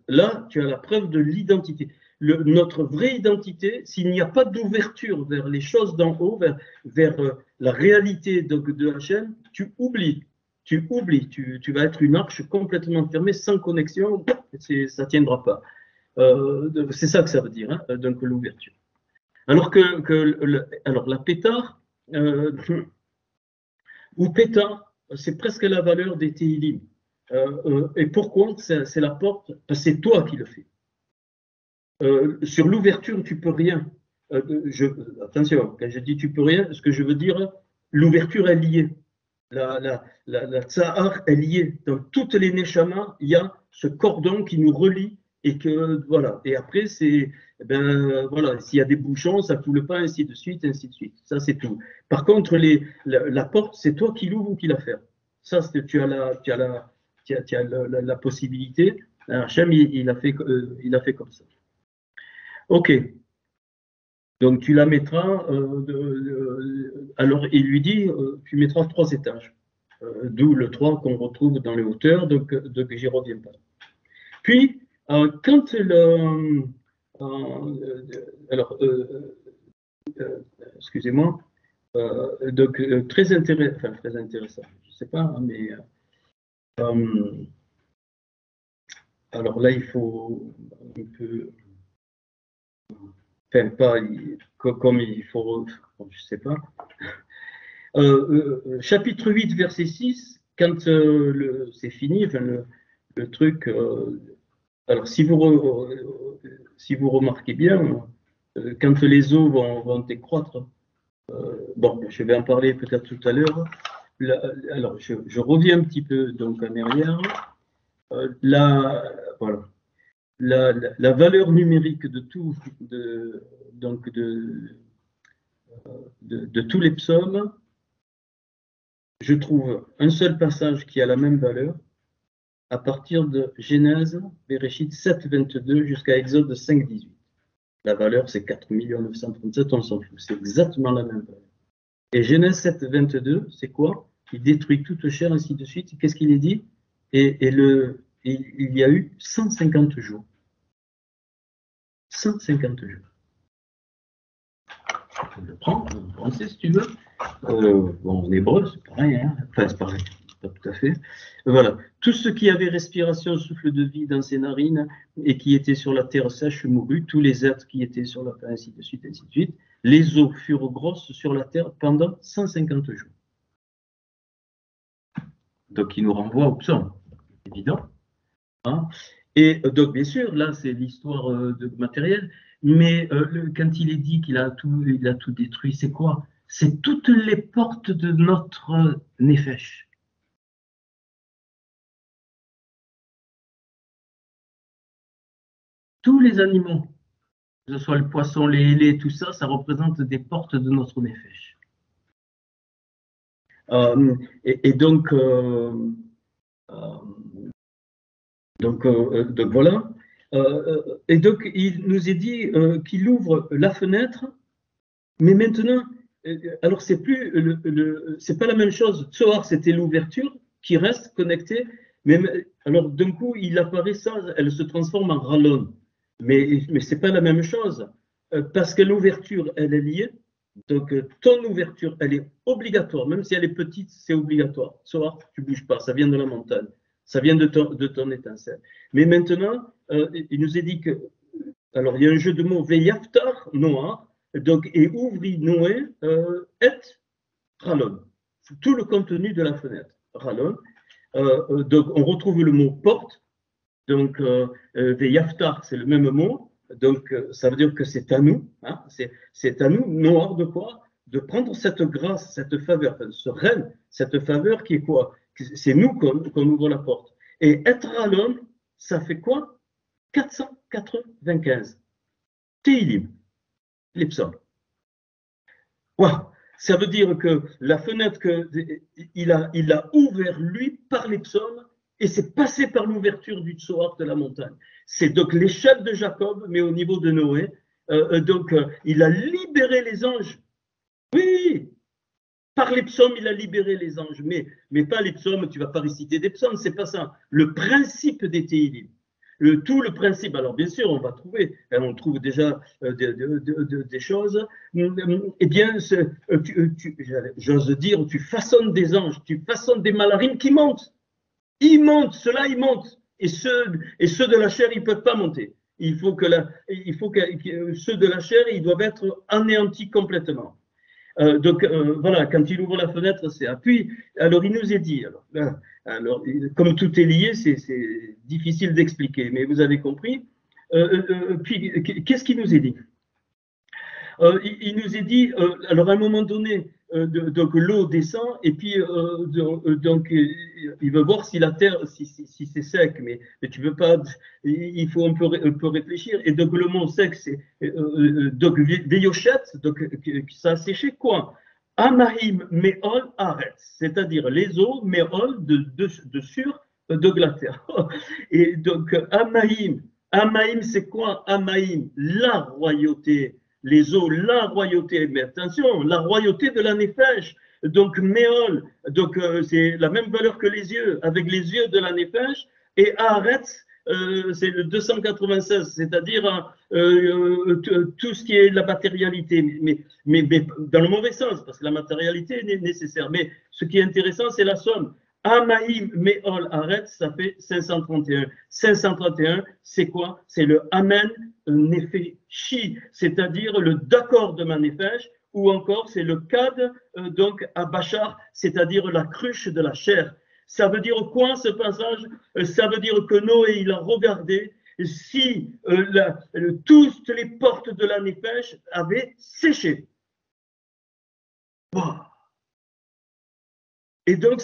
Là, tu as la preuve de l'identité. Notre vraie identité, s'il n'y a pas d'ouverture vers les choses d'en haut, vers la réalité de Hachem, tu oublies. Tu vas être une arche complètement fermée, sans connexion, ça ne tiendra pas. C'est ça que ça veut dire, hein, donc l'ouverture. Alors alors la pétard, ou pétard, c'est presque la valeur des Teilim. Et pourquoi? C'est la porte, parce que c'est toi qui le fais. Sur l'ouverture, tu peux rien. Attention, quand je dis tu peux rien, ce que je veux dire, l'ouverture est liée. La tsahar est liée. Dans toutes les neshamas, il y a ce cordon qui nous relie et que voilà. Et après, voilà, s'il y a des bouchons, ça coule pas, ainsi de suite, ainsi de suite. Ça, c'est tout. Par contre, la porte, c'est toi qui l'ouvres ou qui la fermes. Ça, tu as la possibilité. Hachem, il a fait comme ça. Ok. Donc tu la mettras, alors il lui dit, tu mettras 3 étages, d'où le 3 qu'on retrouve dans les hauteurs, donc j'y reviens pas. Puis, quand alors, excusez-moi, donc très intéressant, je sais pas, hein, mais alors là il faut un peu. Enfin, pas comme il faut, je sais pas. Chapitre 8, verset 6, quand c'est fini, enfin, le truc. Alors, si vous remarquez bien, quand les eaux vont décroître, bon, je vais en parler peut-être tout à l'heure. Alors, je reviens un petit peu donc en arrière. Voilà. La valeur numérique de tout, donc de tous les psaumes, je trouve un seul passage qui a la même valeur, à partir de Genèse, Bereshit 7, 22 jusqu'à Exode 5, 18. La valeur, c'est 4 937, on s'en fout. C'est exactement la même valeur. Et Genèse 7, 22, c'est quoi? Il détruit toute chair, ainsi de suite. Qu'est-ce qu'il est dit? Et il y a eu 150 jours. 150 jours. Je le prends en français si tu veux. Bon, en hébreu, c'est pareil. Hein, enfin, c'est pareil. Pas tout à fait. Voilà. Tout ce qui avait respiration, souffle de vie dans ses narines et qui était sur la terre sèche mourut. Tous les êtres qui étaient sur la terre, ainsi de suite, ainsi de suite. Les eaux furent grosses sur la terre pendant 150 jours. Donc, il nous renvoie au psaume, évident. Hein. Et donc, bien sûr, là, c'est l'histoire de matériel, mais quand il est dit qu'il a tout détruit, c'est quoi? C'est toutes les portes de notre nefesh. Tous les animaux, que ce soit le poisson, les ailés, tout ça, ça représente des portes de notre nefesh. Et donc, donc voilà. Et donc, il nous est dit qu'il ouvre la fenêtre, mais maintenant, alors c'est plus, c'est pas la même chose. Tsoar, c'était l'ouverture qui reste connectée, mais alors d'un coup, il apparaît ça, elle se transforme en rallonne. Mais c'est pas la même chose, parce que l'ouverture, elle est liée. Donc, ton ouverture, elle est obligatoire, même si elle est petite, c'est obligatoire. Tsoar, tu bouges pas, ça vient de la montagne, ça vient de ton étincelle. Mais maintenant, il nous est dit que, alors il y a un jeu de mots, Veyaftar, Noir, donc, et ouvrit Noé, et Rallon. Tout le contenu de la fenêtre, Rallon. Donc, on retrouve le mot porte, donc, Veyaftar, c'est le même mot, donc ça veut dire que c'est à nous, hein, c'est à nous, Noir de quoi? De prendre cette grâce, cette faveur, ce règne, cette faveur qui est quoi? C'est nous qu'on ouvre la porte. Et être Rallon, ça fait quoi? 495. Teilim, les psaumes. Wow. Ça veut dire que la fenêtre il a ouvert lui par les psaumes et c'est passé par l'ouverture du Tsoar de la montagne. C'est donc l'échelle de Jacob, mais au niveau de Noé. Il a libéré les anges. Oui, par les psaumes, il a libéré les anges, mais pas les psaumes, tu ne vas pas réciter des psaumes, c'est pas ça. Le principe des Téhilim. Tout le principe, alors bien sûr, on va trouver, on trouve déjà des choses, eh bien, j'ose dire, tu façonnes des anges, tu façonnes des malarimes qui montent. Ils montent, ceux-là, ils montent. Et ceux de la chair, ils ne peuvent pas monter. Il faut que ceux de la chair, ils doivent être anéantis complètement. Voilà, quand il ouvre la fenêtre, c'est appui. Alors il nous est dit, comme tout est lié, c'est difficile d'expliquer, mais vous avez compris. Puis qu'est-ce qu'il nous est dit? Il nous est dit, alors à un moment donné, donc l'eau descend et puis donc il veut voir si la terre, si c'est sec, mais tu veux pas, il faut un peu réfléchir. Et donc le mot sec, c'est donc Veyoshet, donc ça a séché quoi? Amaim Meol Aretz, c'est-à-dire les eaux Meol de sur de la terre. Et donc Amaim, c'est quoi? Amaim, la royauté. Les eaux, la royauté, mais attention, la royauté de la nefesh, donc méol, donc c'est la même valeur que les yeux, avec les yeux de la nefesh, et Haaretz, c'est le 296, c'est-à-dire tout ce qui est la matérialité, mais dans le mauvais sens, parce que la matérialité est nécessaire, mais ce qui est intéressant, c'est la somme. Amaïm, Meol, Haaretz, ça fait 531. 531, c'est quoi? C'est le Amen Nefeshi, c'est-à-dire le d'accord de ma nefesh, ou encore c'est le Kad, donc à Bachar, c'est-à-dire la cruche de la chair. Ça veut dire quoi ce passage? Ça veut dire que Noé, il a regardé si toutes les portes de la nefesh avaient séché. Wow. Et donc,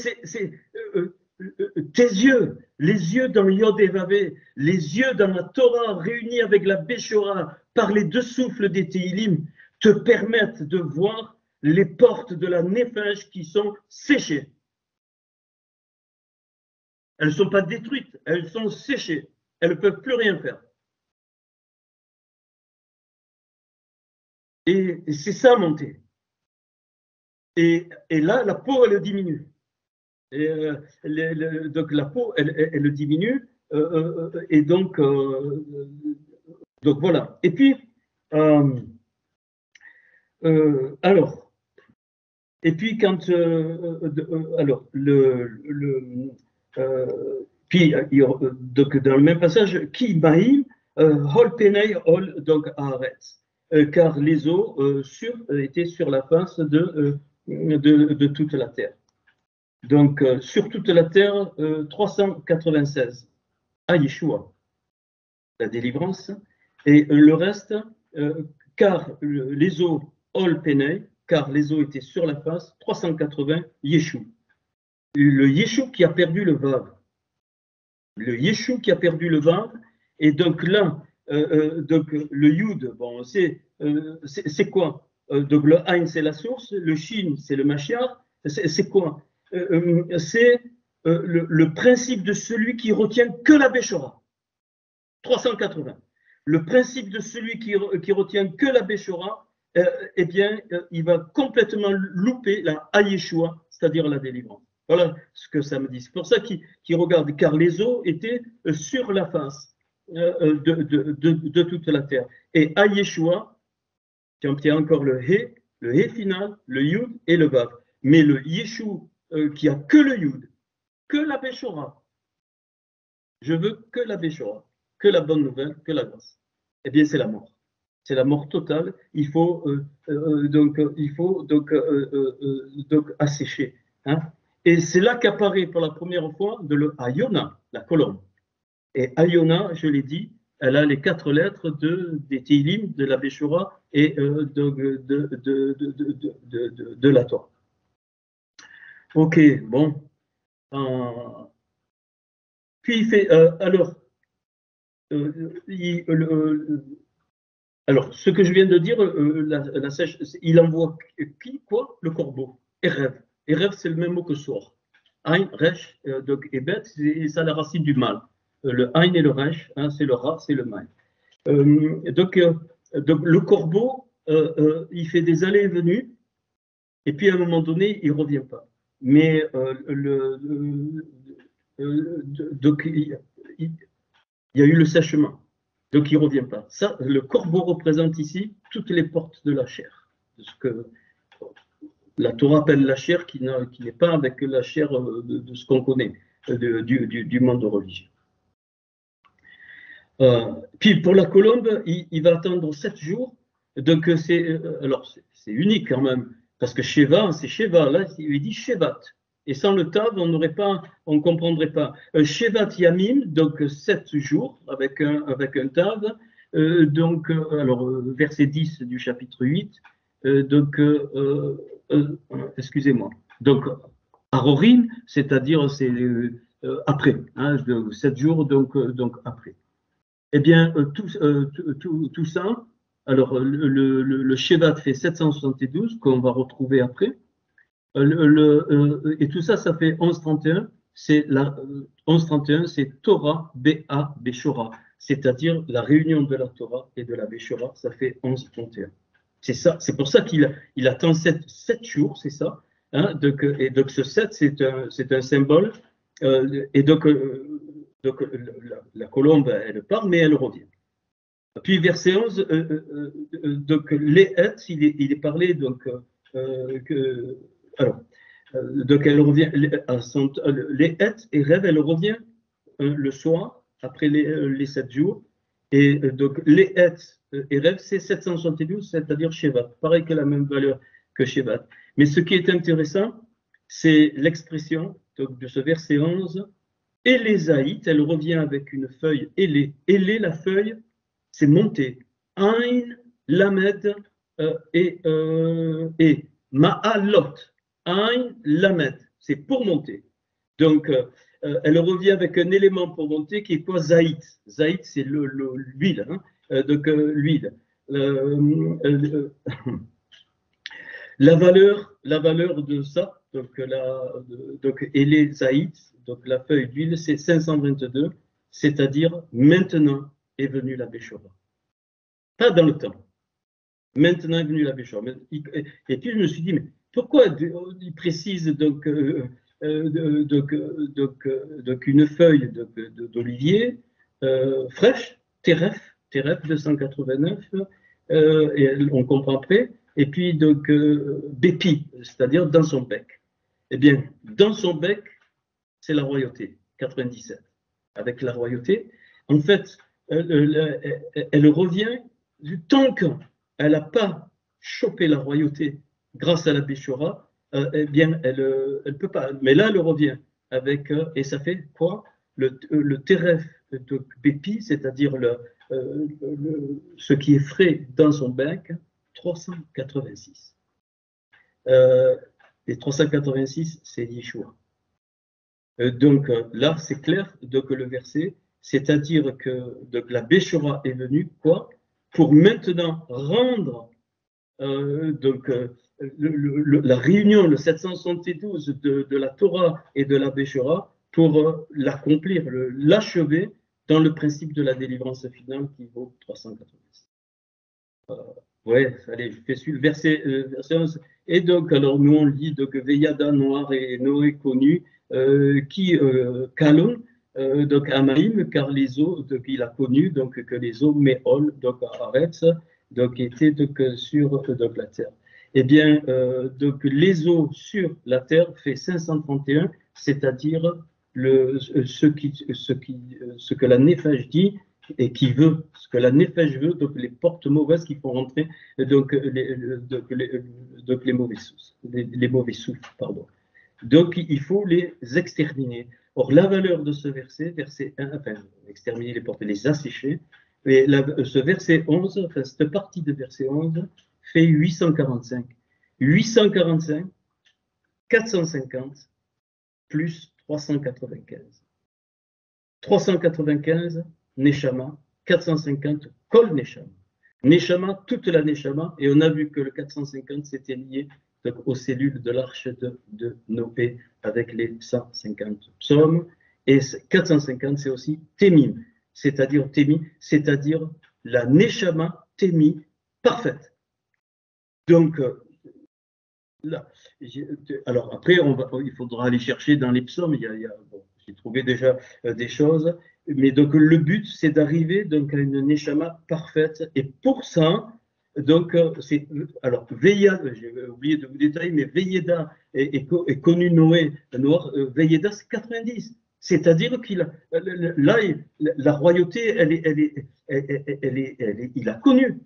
tes yeux, les yeux dans Yod et Vavé, les yeux dans la Torah réunis avec la Béchora par les deux souffles des Tehillim te permettent de voir les portes de la Nefesh qui sont séchées. Elles ne sont pas détruites, elles sont séchées. Elles ne peuvent plus rien faire. Et c'est ça monter. Et là, la peau, elle diminue. Et, donc la peau, elle diminue. Et donc voilà. Et puis, alors, et puis quand, alors, puis, donc dans le même passage, qui baïm, hol penei hol donc haaretz, car les eaux étaient sur la face de toute la terre. Donc, sur toute la terre, 396 à Yeshua, la délivrance, et le reste, car les eaux hol penei, car les eaux étaient sur la face, 380 Yeshua. Le Yeshua qui a perdu le Vav. Le Yeshua qui a perdu le Vav, et donc là, donc le Yud, bon, c'est quoi? Donc le Ain, c'est la source, le Shin, c'est le Mashiach, c'est quoi? C'est le principe de celui qui retient que la Béchora. 380. Le principe de celui qui retient que la Béchora, eh bien, il va complètement louper la Ayeshua, c'est-à-dire la délivrance. Voilà ce que ça me dit. C'est pour ça qu'il regarde, car les eaux étaient sur la face de toute la terre. Et Ayeshua, quand il y a encore le He final, le Yud et le Vav. Mais le Yeshu qui a que le Yud, que la Béchora, je veux que la Béchora, que la bonne nouvelle, que la grâce. Eh bien, c'est la mort. C'est la mort totale. Il faut donc assécher. Hein. Et c'est là qu'apparaît pour la première fois le Ayona, la colombe. Et Ayona, je l'ai dit, elle a les 4 lettres des Teilim, de la Béchora et de la Torah. Ok, bon. Puis il fait alors. Alors, ce que je viens de dire, la sèche, il envoie qui, quoi? Le corbeau. Erev. Erev, c'est le même mot que soir. Ain, Resh, donc Ebet, c'est ça la racine du mal. Le Ain et le Resh, hein, c'est le Ra, c'est le mal. Donc, le corbeau, il fait des allées et venues, et puis à un moment donné, il ne revient pas. Mais donc, il y a eu le sèchement. Donc, il ne revient pas. Ça, le corbeau représente ici toutes les portes de la chair. Ce que la Torah appelle la chair, qui n'est pas avec la chair de ce qu'on connaît, du monde religieux. Puis, pour la colombe, il va attendre 7 jours. Donc, c'est unique quand même, parce que Sheva, c'est Sheva. Là, il dit Shevat. Et sans le tav, on ne comprendrait pas. Shevat Yamim, donc 7 jours avec un tav. Verset 10 du chapitre 8. Excusez-moi. Donc, Arorim, c'est-à-dire c'est après, hein, 7 jours, donc après. Eh bien, tout ça, alors le Shevat fait 772, qu'on va retrouver après. Et tout ça, ça fait 1131. 1131, c'est Torah, Béa, Béchora, c'est-à-dire la réunion de la Torah et de la Béchora, ça fait 1131. C'est ça, c'est pour ça qu'il attend 7 jours, c'est ça. Hein, et donc ce 7, c'est un symbole. Et donc la colombe, elle part, mais elle revient. Puis verset 11, donc les hêtes, il est parlé donc donc elle revient les hêtes et rêve, elle revient le soir après les 7 jours. Et donc les hêtes et rêve, c'est 772, c'est-à-dire Shevat, pareil que la même valeur que Shevat. Mais ce qui est intéressant, c'est l'expression de ce verset 11. Et les haït, elle revient avec une feuille ailée. Ailée, la feuille, c'est monter. Ain, lamed et ma'alot. Ain, lamed, c'est pour monter. Donc, elle revient avec un élément pour monter qui est quoi? Zaït. Zaït, c'est l'huile. Hein, donc, l'huile. La valeur de ça, donc Elé Zaïd, donc la feuille d'huile, c'est 522, c'est-à-dire maintenant est venue la Béchora. Pas dans le temps. Maintenant est venue la Béchora. Et puis je me suis dit, mais pourquoi il précise donc une feuille d'olivier fraîche, Teref 289, et on comprend après, et puis donc Bépi, c'est-à-dire dans son bec. Eh bien, dans son bec, c'est la royauté, 97. Avec la royauté, en fait, elle revient du temps qu'elle n'a pas chopé la royauté grâce à la Béchora, eh bien, elle ne peut pas. Mais là, elle revient avec, et ça fait quoi? Le teref de Bépi, c'est-à-dire ce qui est frais dans son bec, 386. Et 386, c'est Yeshua. Donc là, c'est clair donc, le verset, c'est-à-dire que donc, la Béchora est venue, quoi? Pour maintenant rendre la réunion, le 772 de la Torah et de la Béchora pour l'accomplir, l'achever dans le principe de la délivrance finale qui vaut 386. Ouais, allez, je fais suivre le verset 11. Et donc, alors nous on lit donc Veyada noir et Noé connu, qui Kalon, donc Amaïm, car les eaux, donc il a connu donc que les eaux Méhol, donc Aretz, donc étaient donc sur donc la terre. Eh bien, donc les eaux sur la terre fait 531, c'est-à-dire ce que la Néphage dit et qui veut, ce que la Néphage veut, donc les portes mauvaises qui font rentrer donc les mauvais souffles, pardon. Donc il faut les exterminer. Or la valeur de ce verset 1, enfin exterminer les portes, les assécher, et ce verset 11, enfin cette partie de verset 11 fait 845. 845, 450 plus 395. 395, Neshama, 450, Kol Neshama. Neshama, toute la Neshama, et on a vu que le 450, c'était lié donc, aux cellules de l'arche de Noé avec les 150 psaumes, et 450, c'est aussi Témim, c'est-à-dire la Neshama Témi parfaite. Donc, là, alors après, il faudra aller chercher dans les psaumes, bon, j'ai trouvé déjà des choses, mais donc le but, c'est d'arriver donc à une neshama parfaite, et pour ça, donc alors Veyada, j'ai oublié de vous détailler, mais Veyeda est connu Noé, Noir, Veyeda c'est 90, c'est-à-dire la royauté, il a connu,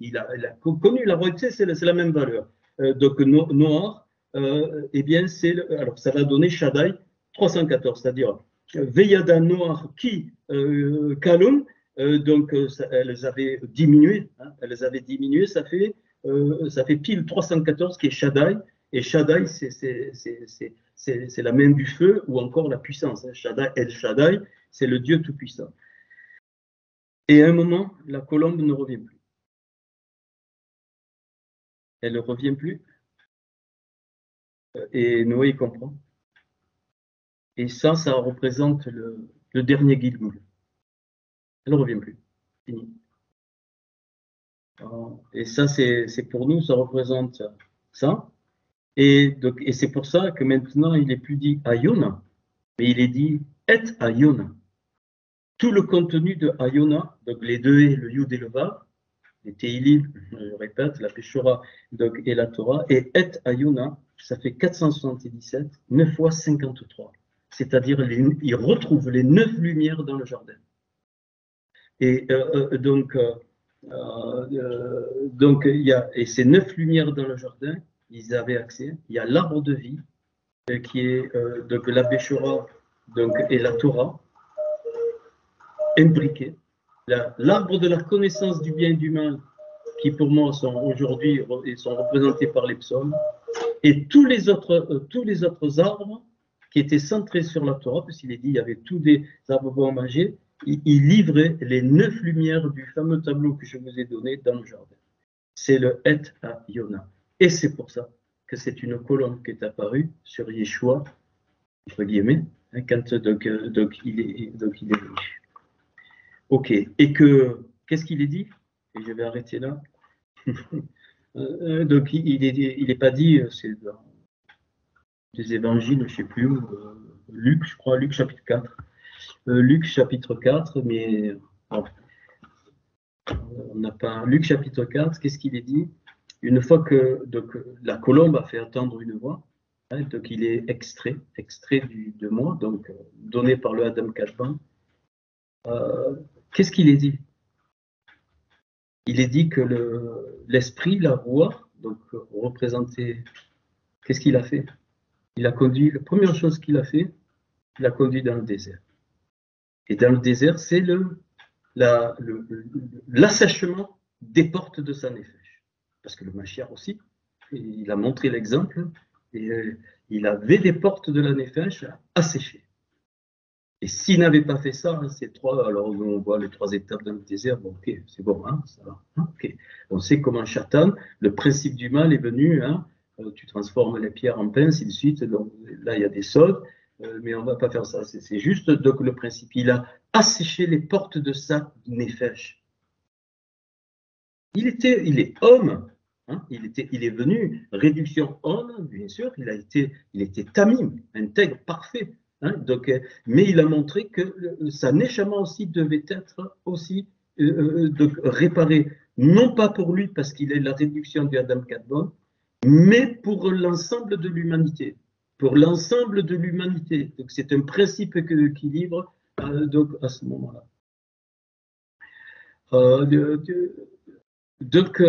connu la royauté, c'est la même valeur. Donc Noir, eh bien, alors ça va donner Shaddai 314, c'est-à-dire Veyada Noir qui Kalon, donc elles avaient diminué, ça fait pile 314 qui est Shaddai, et Shaddai c'est la main du feu ou encore la puissance. Shaddai, El Shaddai, c'est le Dieu tout-puissant. Et à un moment, la colombe ne revient plus. Elle ne revient plus. Et Noé comprend. Et ça représente le dernier Gilgul. Elle ne revient plus. Fini. Et ça, c'est pour nous, ça représente ça. Et c'est pour ça que maintenant, il n'est plus dit Ayona, mais il est dit Et Ayona. Tout le contenu de Ayona, donc les deux et le Yud et le Vav, les Teilim, je répète, la Péchora et la Torah, et Et Ayona, ça fait 477, 9 fois 53. C'est-à-dire, il retrouve les 9 lumières dans le jardin. Et donc, il y a, et ces 9 lumières dans le jardin, ils avaient accès. Il y a l'arbre de vie, qui est donc la Béchora et la Torah, imbriqués. L'arbre de la connaissance du bien et du mal, qui pour moi sont aujourd'hui sont représentés par les psaumes, et tous les autres arbres qui étaient centrés sur la Torah, parce qu'il est dit il y avait tous des arbres bon mangés, il livrait les 9 lumières du fameux tableau que je vous ai donné dans le jardin. C'est le Et à Yona. Et c'est pour ça que c'est une colombe qui est apparue sur Yeshua, entre guillemets, hein, quand donc il est venu. Ok. Et que qu'est-ce qu'il est dit? Et je vais arrêter là. Donc il est pas dit, c'est dans les évangiles, je sais plus où, Luc, je crois, Luc chapitre 4. Luc chapitre 4, mais bon, on n'a pas. Luc chapitre 4, qu'est-ce qu'il est dit? Une fois que donc, la colombe a fait entendre une voix, hein, donc il est extrait de moi, donc donné par le Adam Kadban. Qu'est-ce qu'il est dit? Il est dit que l'esprit, la voix, donc représenté, qu'est-ce qu'il a fait? Il a conduit, la première chose qu'il a fait, il a conduit dans le désert. Et dans le désert, c'est l'assèchement des portes de sa nefesh. Parce que le Mashiach aussi, il a montré l'exemple, et il avait des portes de la nefesh asséchées. Et s'il n'avait pas fait ça, ces trois, alors on voit les trois étapes dans le désert, bon, ok, c'est bon, hein, ça va, hein, ok. On sait comment Shatan, le principe du mal est venu, hein, tu transformes les pierres en pain, ainsi de suite, donc là il y a des sols, mais on ne va pas faire ça, c'est juste donc le principe, il a asséché les portes de sa nefesh. Il est homme, hein, il est venu, réduction homme, bien sûr, il était tamim, intègre, parfait. Hein, donc, mais il a montré que sa neshama aussi devait être aussi réparée, non pas pour lui parce qu'il est la réduction du Adam Kadmon, mais pour l'ensemble de l'humanité. Pour l'ensemble de l'humanité. Donc c'est un principe qui livre donc à ce moment-là. Donc,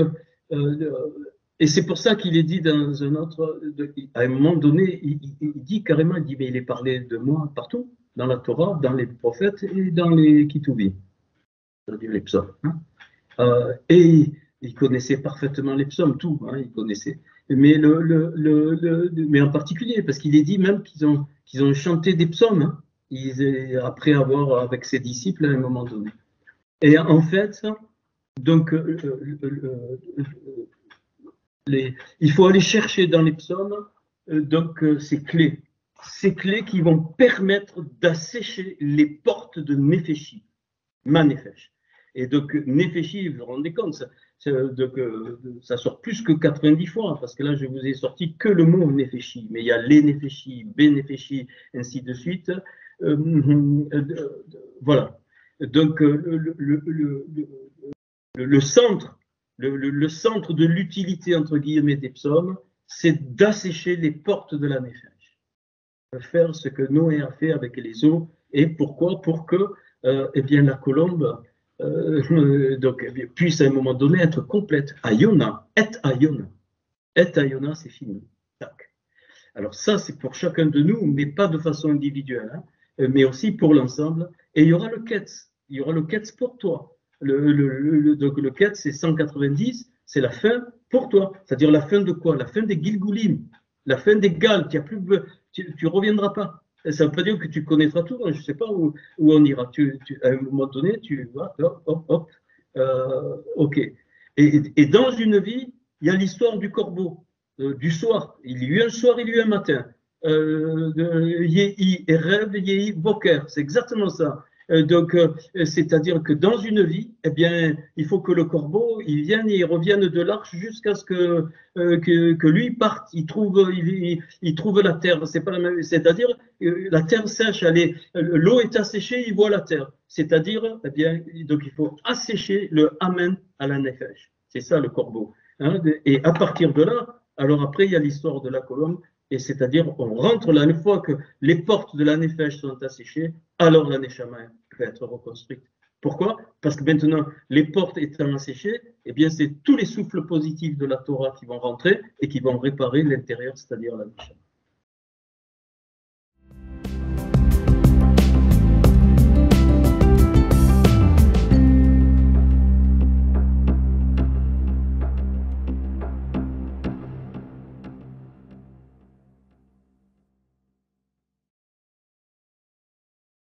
et c'est pour ça qu'il est dit dans un autre, à un moment donné, il dit carrément, il dit, mais il est parlé de moi partout, dans la Torah, dans les prophètes et dans les Ketuvim, c'est-à-dire les psaumes. Hein. Et il connaissait parfaitement les psaumes, tout, hein, il connaissait. Mais, mais en particulier, parce qu'il est dit même qu'ils ont chanté des psaumes, hein, après avoir, avec ses disciples, à un moment donné. Et en fait, donc, il faut aller chercher dans les psaumes ces clés qui vont permettre d'assécher les portes de Néphéchi, ma Néphéch. Et donc, Néphéchi, vous vous rendez compte, ça sort plus que 90 fois, parce que là, je vous ai sorti que le mot Néphéchi, mais il y a les Néphéchi, Bénéphéchi, ainsi de suite. Voilà. Donc, le centre de l'utilité, entre guillemets, des psaumes, c'est d'assécher les portes de la Néphéch. Faire ce que Noé a fait avec les eaux. Et pourquoi? Pour que eh bien, la colombe puisse à un moment donné être complète. Ayona, et Ayona. Et Ayona, c'est fini. Tac. Alors ça, c'est pour chacun de nous, mais pas de façon individuelle, hein, mais aussi pour l'ensemble. Et il y aura le Ketz. Il y aura le Ketz pour toi. Donc le Ketz, c'est 190, c'est la fin pour toi. C'est-à-dire la fin de quoi? La fin des Gilgulim, la fin des Gals. Tu ne reviendras pas. Ça ne veut pas dire que tu connaîtras tout. Hein, je ne sais pas où on ira. À un moment donné, tu vas, hop, ok. Et dans une vie, il y a l'histoire du corbeau, du soir. Il y a eu un soir, il y a eu un matin. Yehi Erev, Yehi Boker. C'est exactement ça. Donc, c'est-à-dire que dans une vie, eh bien, il faut que le corbeau, il vienne et il revienne de l'arche jusqu'à ce que lui parte. Il trouve la terre. C'est pas la même. C'est-à-dire, la terre sèche, l'eau est asséchée, il voit la terre. C'est-à-dire, eh bien, donc il faut assécher le amen à la nefesh. C'est ça le corbeau. Hein, et à partir de là, alors après, il y a l'histoire de la colombe. Et c'est-à-dire, on rentre là, une fois que les portes de la nefesh sont asséchées, alors la neshama peut être reconstruite. Pourquoi? Parce que maintenant, les portes étant asséchées, eh bien, c'est tous les souffles positifs de la Torah qui vont rentrer et qui vont réparer l'intérieur, c'est-à-dire la neshama.